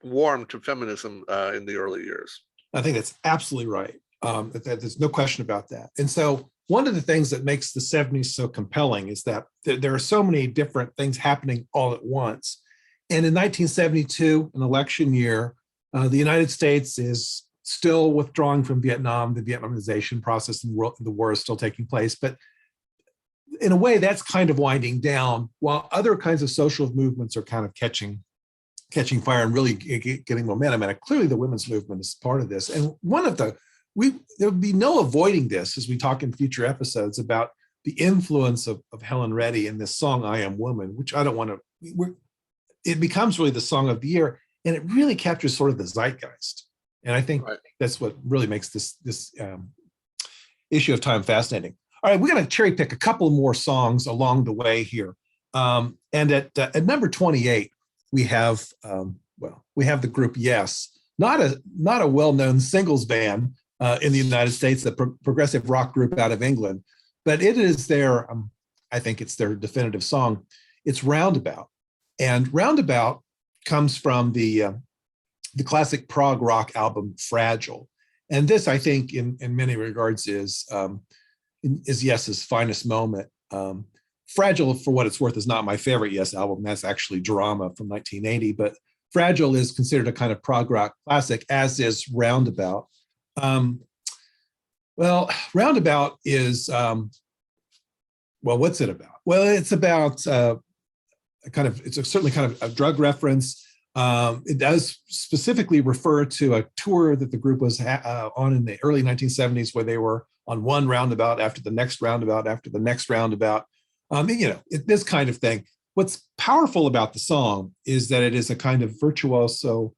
warm to feminism in the early years. I think that's absolutely right. There's no question about that. And so one of the things that makes the 70s so compelling is that there are so many different things happening all at once. And in 1972, an election year, the United States is still withdrawing from Vietnam. The Vietnamization process in the war is still taking place. But in a way, that's kind of winding down, while other kinds of social movements are kind of catching fire and really getting momentum. And clearly the women's movement is part of this. And there would be no avoiding this as we talk in future episodes about the influence of Helen Reddy in this song, I Am Woman, which I don't want to, it becomes really the song of the year. And it really captures sort of the zeitgeist. And I think that's what really makes this issue of time fascinating. All right, we're going to cherry pick a couple more songs along the way here. And at number 28, we have the group Yes, not a well-known singles band in the United States, a progressive rock group out of England, but it is their, I think it's their definitive song. It's Roundabout, and Roundabout comes from the classic prog rock album Fragile, and this, I think, in many regards is Yes's finest moment. Fragile, for what it's worth, is not my favorite Yes album. That's actually Drama from 1980, but Fragile is considered a kind of prog rock classic, as is Roundabout. Roundabout is, what's it about? Well, it's about certainly kind of a drug reference. It does specifically refer to a tour that the group was on in the early 1970s, where they were on one roundabout after the next roundabout after the next roundabout. This kind of thing. What's powerful about the song is that it is a kind of virtuoso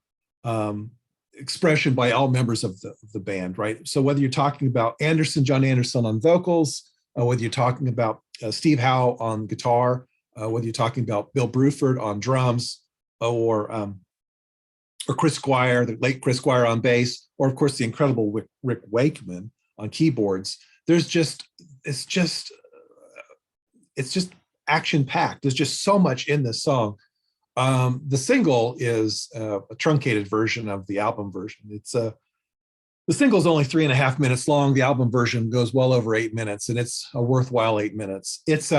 expression by all members of the band, right? So whether you're talking about John Anderson on vocals, whether you're talking about Steve Howe on guitar, whether you're talking about Bill Bruford on drums, or Chris Squire, the late Chris Squire on bass, or of course the incredible Rick Wakeman on keyboards. It's just action-packed. There's just so much in this song. The single is a truncated version of the album version. The single is only 3.5 minutes long. The album version goes well over 8 minutes, and it's a worthwhile 8 minutes. It's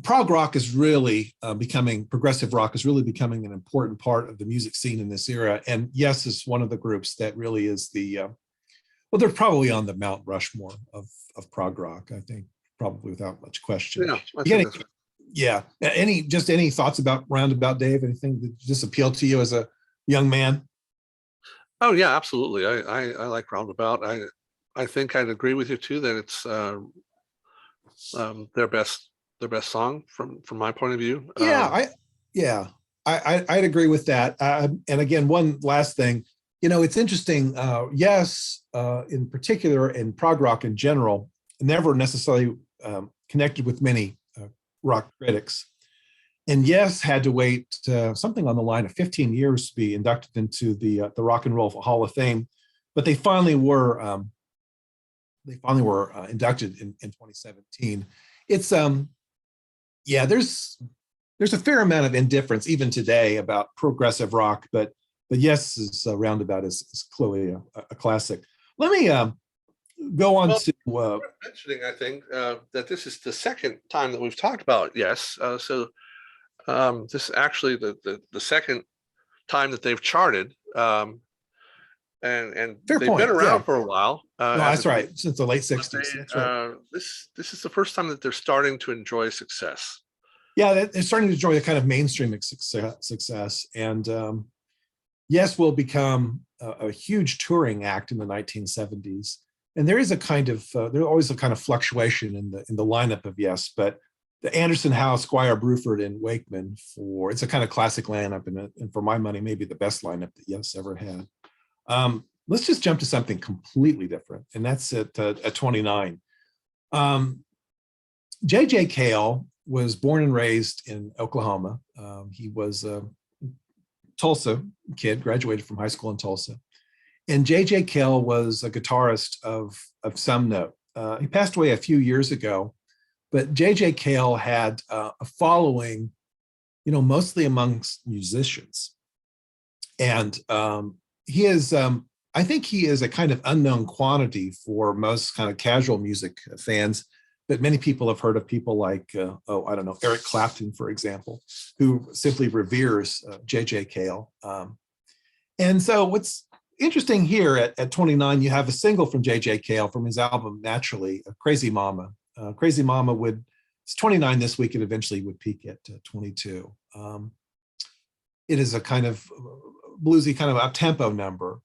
prog rock is really progressive rock is really becoming an important part of the music scene in this era. And Yes is one of the groups that really is they're probably on the Mount Rushmore of prog rock, I think, probably without much question. Yeah. Any thoughts about Roundabout, Dave? Anything that just appealed to you as a young man? Oh yeah, absolutely. I like Roundabout. I think I'd agree with you too that it's their best song from my point of view. I'd agree with that. And again, one last thing, it's interesting. Yes, in particular, and prog rock in general, never necessarily connected with many rock critics. And Yes had to wait something on the line of 15 years to be inducted into the Rock and Roll Hall of Fame, but they finally were inducted in 2017. It's there's a fair amount of indifference even today about progressive rock, but Yes' Roundabout is clearly a classic. Let me go on to mentioning, I think, that this is the second time that we've talked about Yes. This is actually the second time that they've charted, and they've been around for a while. That's right, since the late 60s. That's right. This is the first time that they're starting to enjoy success. Yeah, they're starting to enjoy a kind of mainstream success, and Yes will become a huge touring act in the 1970s. And there is there's always a kind of fluctuation in the lineup of Yes, but the Anderson, Howe, Squire, Bruford, and Wakeman it's a kind of classic lineup, and for my money, maybe the best lineup that Yes ever had. Let's just jump to something completely different, and that's at 29. J.J. Cale was born and raised in Oklahoma. He was a Tulsa kid, graduated from high school in Tulsa. And J.J. Cale was a guitarist of some note. He passed away a few years ago, but J.J. Cale had a following, mostly amongst musicians. And he is, I think he is a kind of unknown quantity for most kind of casual music fans, but many people have heard of people like, Eric Clapton, for example, who simply reveres J.J. Cale. And so interesting here at 29, you have a single from J.J. Cale from his album Naturally, Crazy Mama. Crazy Mama it's 29 this week, and eventually would peak at 22. It is a kind of bluesy, kind of up-tempo number.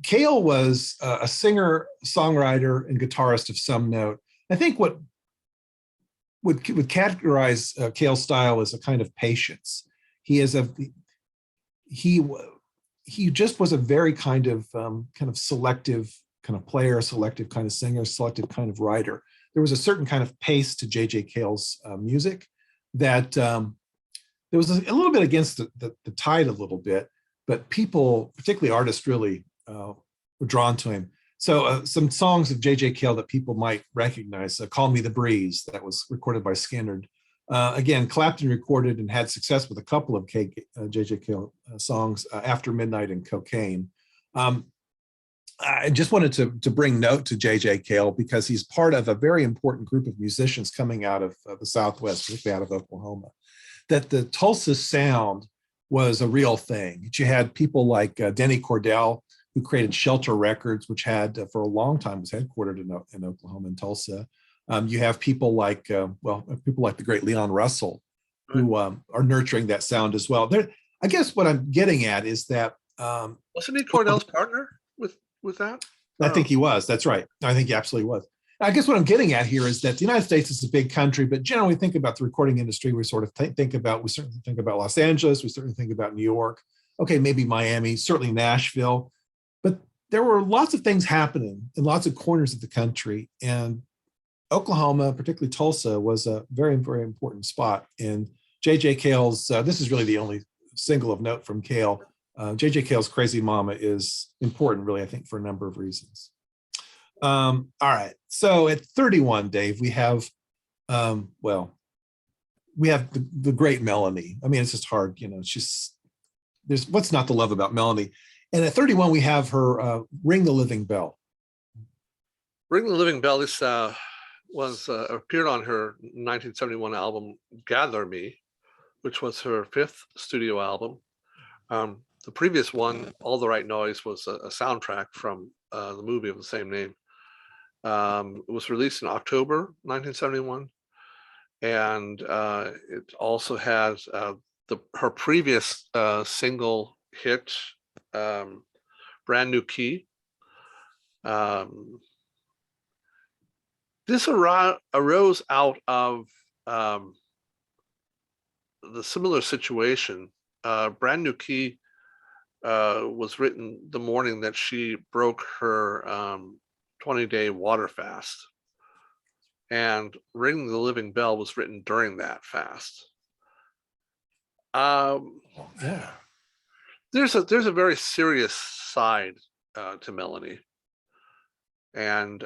Cale was a singer, songwriter, and guitarist of some note. I think what would categorize Cale's style as a kind of patience. He just was a very kind of selective kind of player, selective kind of singer, selective kind of writer. There was a certain kind of pace to J.J. Cale's music that there was a little bit against the tide a little bit, but people, particularly artists, really were drawn to him. So some songs of J.J. Cale that people might recognize, Call Me the Breeze, that was recorded by Skinnerd. Again, Clapton recorded and had success with a couple of J.J. Cale songs, After Midnight and Cocaine. I just wanted to bring note to J.J. Cale because he's part of a very important group of musicians coming out of the Southwest, particularly out of Oklahoma, that the Tulsa sound was a real thing. You had people like Denny Cordell, who created Shelter Records, which had for a long time was headquartered in Oklahoma and Tulsa. You have people like the great Leon Russell, who are nurturing that sound as well. I guess what I'm getting at is that wasn't he Cordell's partner with that? I think he was. That's right. I think he absolutely was. I guess what I'm getting at here is that the United States is a big country, but generally think about the recording industry. We sort of we certainly think about Los Angeles. We certainly think about New York. Okay, maybe Miami, certainly Nashville. But there were lots of things happening in lots of corners of the country. And Oklahoma, particularly Tulsa, was a very, very important spot. And J.J. Cale's, this is really the only single of note from Cale. J.J. Cale's Crazy Mama is important, really, I think, for a number of reasons. All right. So at 31, Dave, we have, we have the great Melanie. I mean, it's just hard, there's what's not to love about Melanie. And at 31, we have her Ring the Living Bell. Ring the Living Bell, this appeared on her 1971 album, Gather Me, which was her 5th studio album. The previous one, All the Right Noise, was a soundtrack from the movie of the same name. It was released in October 1971, and it also has her previous single hit, Brand New Key. This arose out of the similar situation. Brand New Key was written the morning that she broke her 20-day water fast, and Ring the Living Bell was written during that fast. Yeah, there's a very serious side to Melanie, and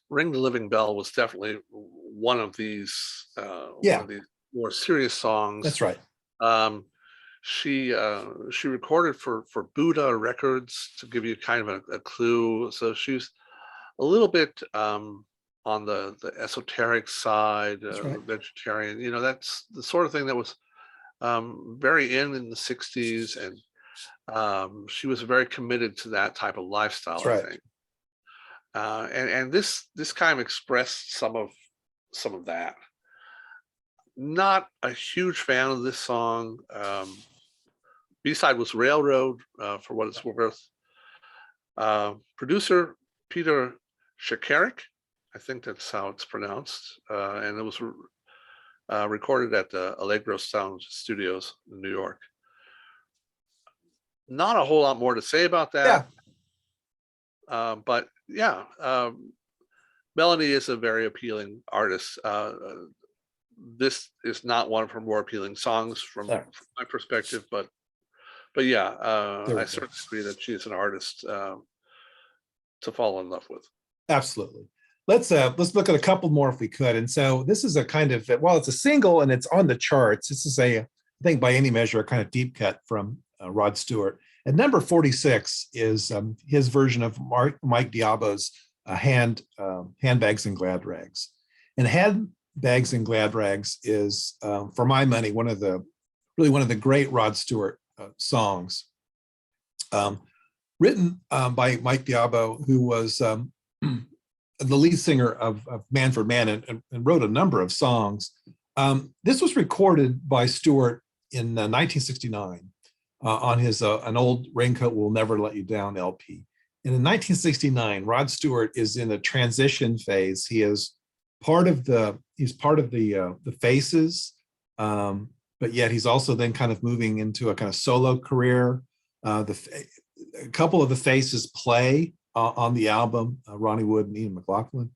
Ring the Living Bell was definitely one of these more serious songs. That's right. She recorded for Buddha Records, to give you kind of a clue. So she's a little bit on the esoteric side, right. Vegetarian. That's the sort of thing that was very in the 60s, and she was very committed to that type of lifestyle. That's right. I think. And this kind of expressed some of that. Not a huge fan of this song. B-side was Railroad, for what it's worth. Producer Peter Shekarik, I think that's how it's pronounced, and it was recorded at the Allegro Sound Studios in New York. Not a whole lot more to say about that. Yeah. But yeah, Melanie is a very appealing artist. This is not one of her more appealing songs from my perspective, but yeah, I certainly agree that she is an artist to fall in love with. Absolutely. Let's look at a couple more if we could. And so this is a kind of, while it's a single and it's on the charts, this is I think by any measure, a kind of deep cut from Rod Stewart. At number 46 is his version of Mike Diabo's Handbags and Gladrags. And Handbags and Gladrags is, for my money, one of the great Rod Stewart songs, written by Mike Diabo, who was the lead singer of Man for Man, and wrote a number of songs. This was recorded by Stewart in 1969 on his An Old Raincoat Will Never Let You Down LP. And in 1969, Rod Stewart is in a transition phase. He's part of the Faces, but yet he's also then kind of moving into a kind of solo career. A couple of the Faces play on the album, Ronnie Wood and Ian McLaughlin.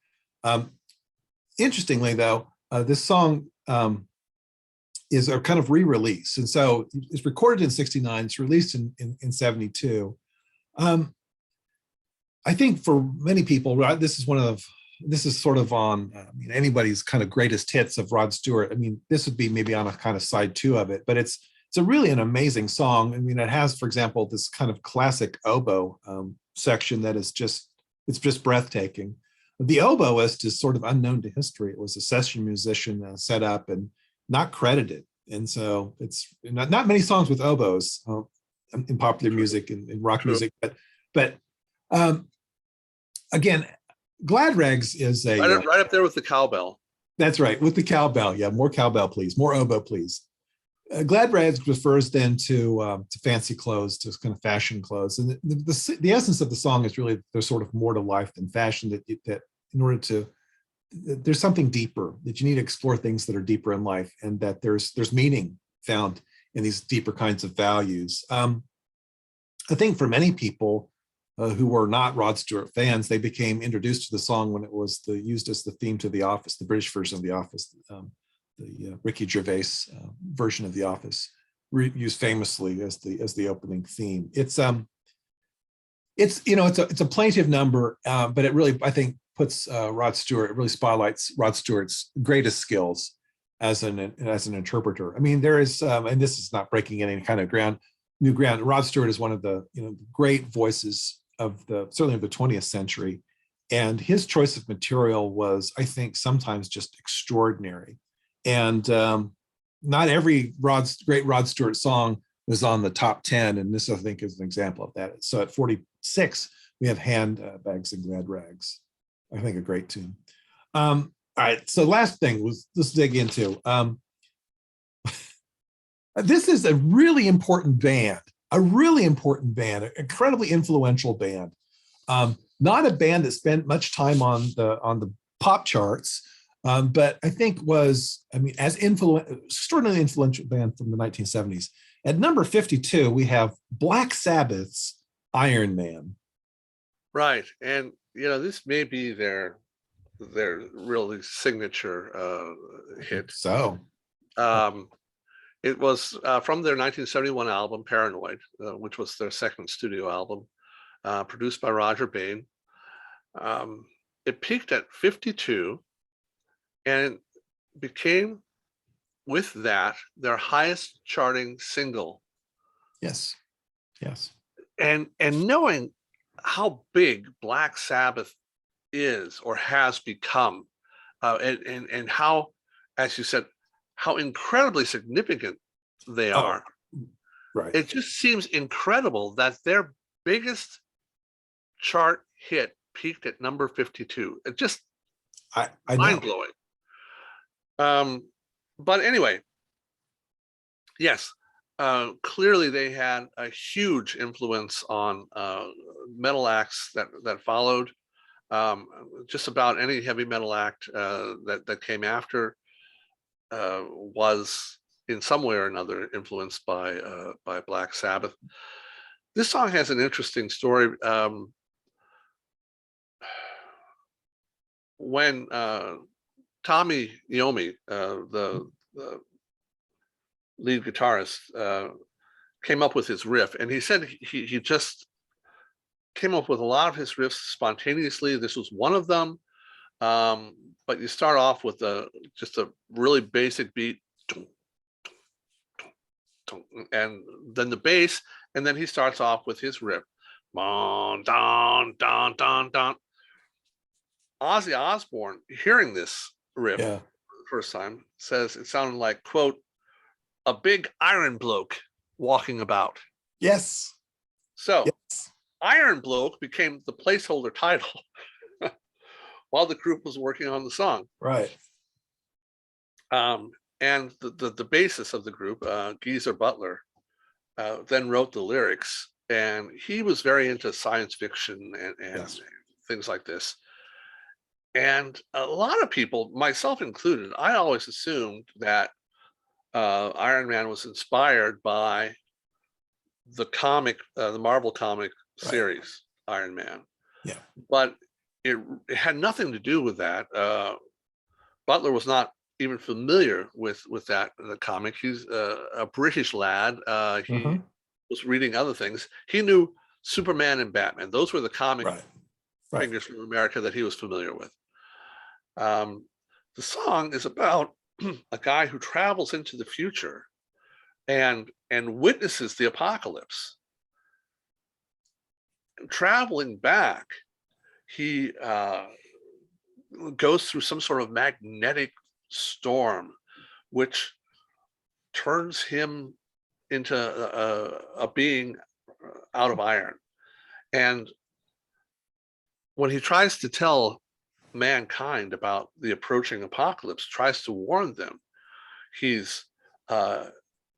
Interestingly, though, this song is a kind of re-release. And so it's recorded in 69, it's released in 72. I think for many people, this is sort of on anybody's kind of greatest hits of Rod Stewart. I mean, this would be maybe on a kind of side two of it, but it's a really an amazing song. I mean, it has, for example, this kind of classic oboe section that is it's just breathtaking. The oboist is sort of unknown to history. It was a session musician set up and not credited. And so it's not many songs with oboes in popular music and rock music, but again, Gladrags is right up there with the cowbell. That's right, with the cowbell. Yeah, more cowbell, please. More oboe, please. Gladrags refers then to fancy clothes, to kind of fashion clothes, and the essence of the song is really there's sort of more to life than fashion. That in order to there's something deeper, that you need to explore things that are deeper in life, and that there's meaning found in these deeper kinds of values. I think for many people who were not Rod Stewart fans, they became introduced to the song when it was used as the theme to The Office, the British version of The Office, the Ricky Gervais version of The Office, used famously as the opening theme. It's a plaintive number, but it really, I think, puts Rod Stewart, it really spotlights Rod Stewart's greatest skills as an interpreter. I mean, there is, and this is not breaking any kind of new ground. Rod Stewart is one of the great voices certainly of the 20th century, and his choice of material was, I think, sometimes just extraordinary. And not every great Rod Stewart song was on the top 10, and this, I think, is an example of that. So at 46, we have Handbags and Gladrags. I think a great tune. All right, so last thing, let's dig into. This is a really important band, an incredibly influential band. Not a band that spent much time on the pop charts, but I think was, extraordinarily influential band from the 1970s. At number 52, we have Black Sabbath's Iron Man. Right, and this may be their really signature hit. So, it was from their 1971 album Paranoid, which was their second studio album, produced by Roger Bain. It peaked at 52 and became, with that, their highest charting single. Yes. And knowing how big Black Sabbath is or has become, and how, as you said, how incredibly significant they are. Right. It just seems incredible that their biggest chart hit peaked at number 52. It just mind-blowing. But anyway, yes, clearly they had a huge influence on metal acts that followed. Just about any heavy metal act that came after was in some way or another influenced by Black Sabbath. This song has an interesting story. When Tommy Iommi, the lead guitarist, came up with his riff, and he said he just came up with a lot of his riffs spontaneously. This was one of them. But you start off with just a really basic beat, and then the bass, and then he starts off with his riff. Don, don, don, don, don. Ozzy Osbourne, hearing this riff for the first time, says it sounded like, quote, a big iron bloke walking about. Yes. So Yes. Iron Bloke became the placeholder title while the group was working on the song. Right. And the basis of the group, Geezer Butler, then wrote the lyrics, and he was very into science fiction and Yes. things like this. And a lot of people, myself included, I always assumed that Iron Man was inspired by the comic, the Marvel comic Right. series, Iron Man. Yeah. But it had nothing to do with that. Butler was not even familiar with that the comic. He's a British lad. He was reading other things. He knew Superman and Batman. Those were the comic Right. figures from America that he was familiar with. The song is about a guy who travels into the future and witnesses the apocalypse. And traveling back, he goes through some sort of magnetic storm, which turns him into a being out of iron. And when he tries to tell mankind about the approaching apocalypse, tries to warn them, he's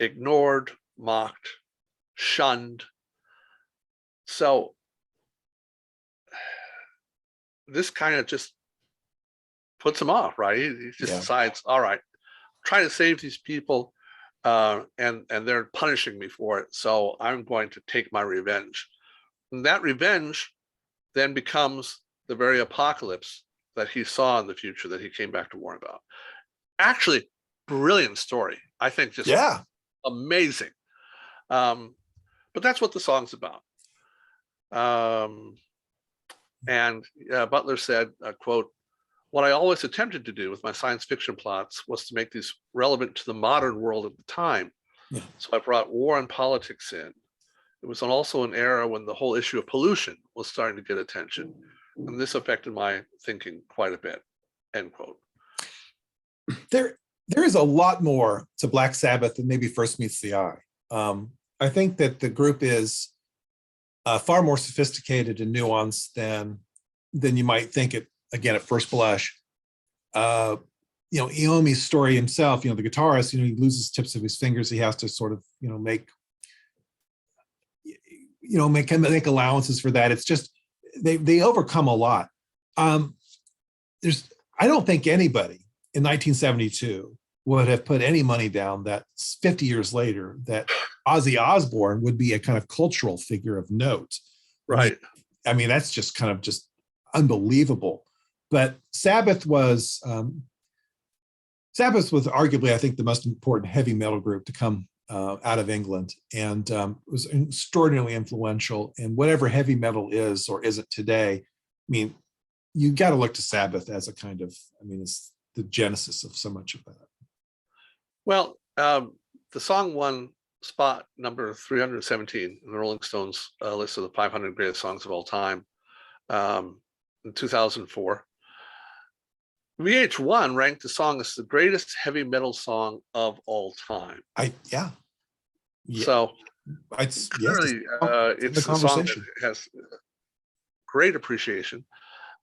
ignored, mocked, shunned. So this kind of just puts him off, right? He just decides, all right, try to save these people, and they're punishing me for it, so I'm going to take my revenge. And that revenge then becomes the very apocalypse that he saw in the future that he came back to warn about. Actually, brilliant story. I think just amazing. But that's what the song's about. And Butler said, quote, "What I always attempted to do with my science fiction plots was to make these relevant to the modern world of the time. Yeah. So I brought war and politics in. It was also an era when the whole issue of pollution was starting to get attention. And this affected my thinking quite a bit," end quote. There is a lot more to Black Sabbath than maybe first meets the eye. I think that the group is far more sophisticated and nuanced than you might think it, again, at first blush. Iommi's story himself, the guitarist, he loses tips of his fingers. He has to sort of, make allowances for that. It's just, they overcome a lot. I don't think anybody in 1972 would have put any money down that 50 years later that Ozzy Osbourne would be a kind of cultural figure of note. Right. I mean, that's just kind of just unbelievable. But Sabbath was arguably, I think, the most important heavy metal group to come out of England, and was extraordinarily influential. And whatever heavy metal is or isn't today, I mean, you got to look to Sabbath as a kind of, it's the genesis of so much of that. Well, the song won spot number 317 in the Rolling Stones list of the 500 greatest songs of all time in 2004. VH1 ranked the song as the greatest heavy metal song of all time. So it's clearly it's a song that has great appreciation.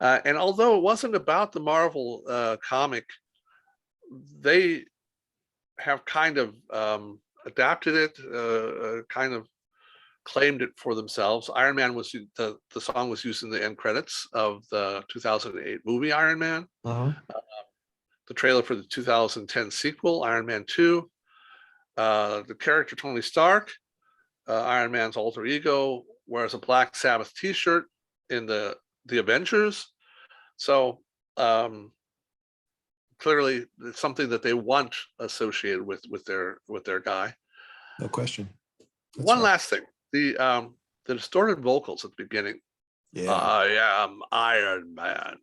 And although it wasn't about the Marvel comic, they have kind of adapted it, kind of claimed it for themselves. Iron Man was the song was used in the end credits of the 2008 movie Iron Man. The trailer for the 2010 sequel, Iron Man 2. The character Tony Stark, Iron Man's alter ego, wears a Black Sabbath t-shirt in the Avengers. So clearly it's something that they want associated with their guy. No question. One last thing, the distorted vocals at the beginning. I am Iron Man.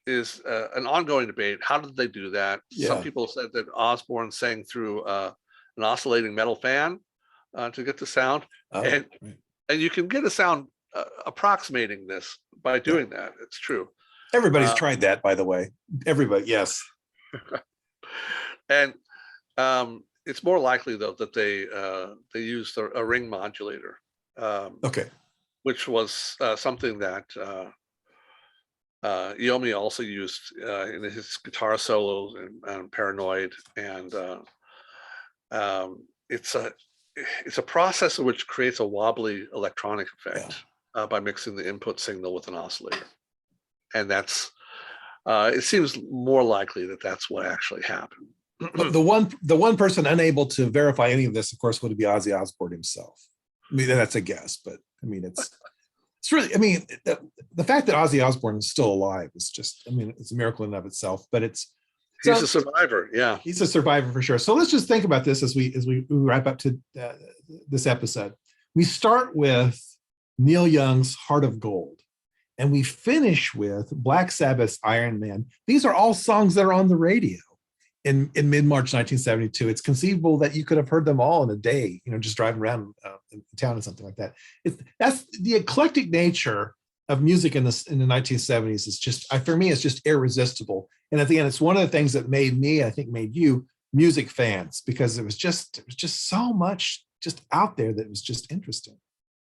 Is an ongoing debate. How did they do that? Some people said that Osborne sang through an oscillating metal fan to get the sound, and you can get a sound approximating this by doing that. It's true. Everybody's tried that, by the way. Everybody, yes. And it's more likely though that they used a ring modulator, Okay. which was something that Iommi also used in his guitar solos and Paranoid, and it's a process which creates a wobbly electronic effect by mixing the input signal with an oscillator, and that's it seems more likely that that's what actually happened. The one person unable to verify any of this, of course, would be Ozzy Osbourne himself. I mean, that's a guess, but I mean, it's really, I mean, the fact that Ozzy Osbourne is still alive is just, I mean, it's a miracle in and of itself. But he's a survivor. Yeah, he's a survivor for sure. So let's just think about this as we wrap up to this episode. We start with Neil Young's Heart of Gold, and we finish with Black Sabbath's Iron Man. These are all songs that are on the radio in mid-March 1972. It's conceivable that you could have heard them all in a day, you know, just driving around in town or something like that. That's the eclectic nature of music in the 1970s is just, for me, it's just irresistible. And at the end, it's one of the things that made me, I think made you, music fans, because it was just so much just out there that was just interesting.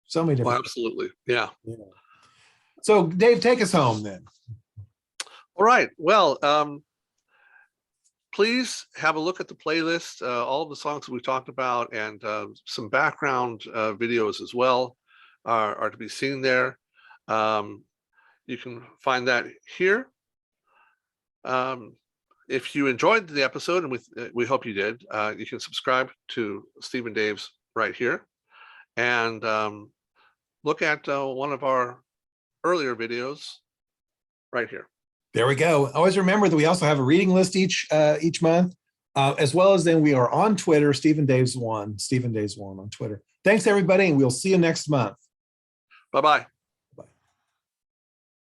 So many different. Well, absolutely. Yeah. So Dave, take us home then. All right. Well, please have a look at the playlist. All of the songs that we talked about and some background videos as well are to be seen there. You can find that here. If you enjoyed the episode, and we hope you did, you can subscribe to Steve and Dave's right here, and look at one of our earlier videos right here. There we go. Always remember that we also have a reading list each month, as well as then we are on Twitter, Stephen Daves 1 on Twitter. Thanks everybody, and we'll see you next month. Bye-bye.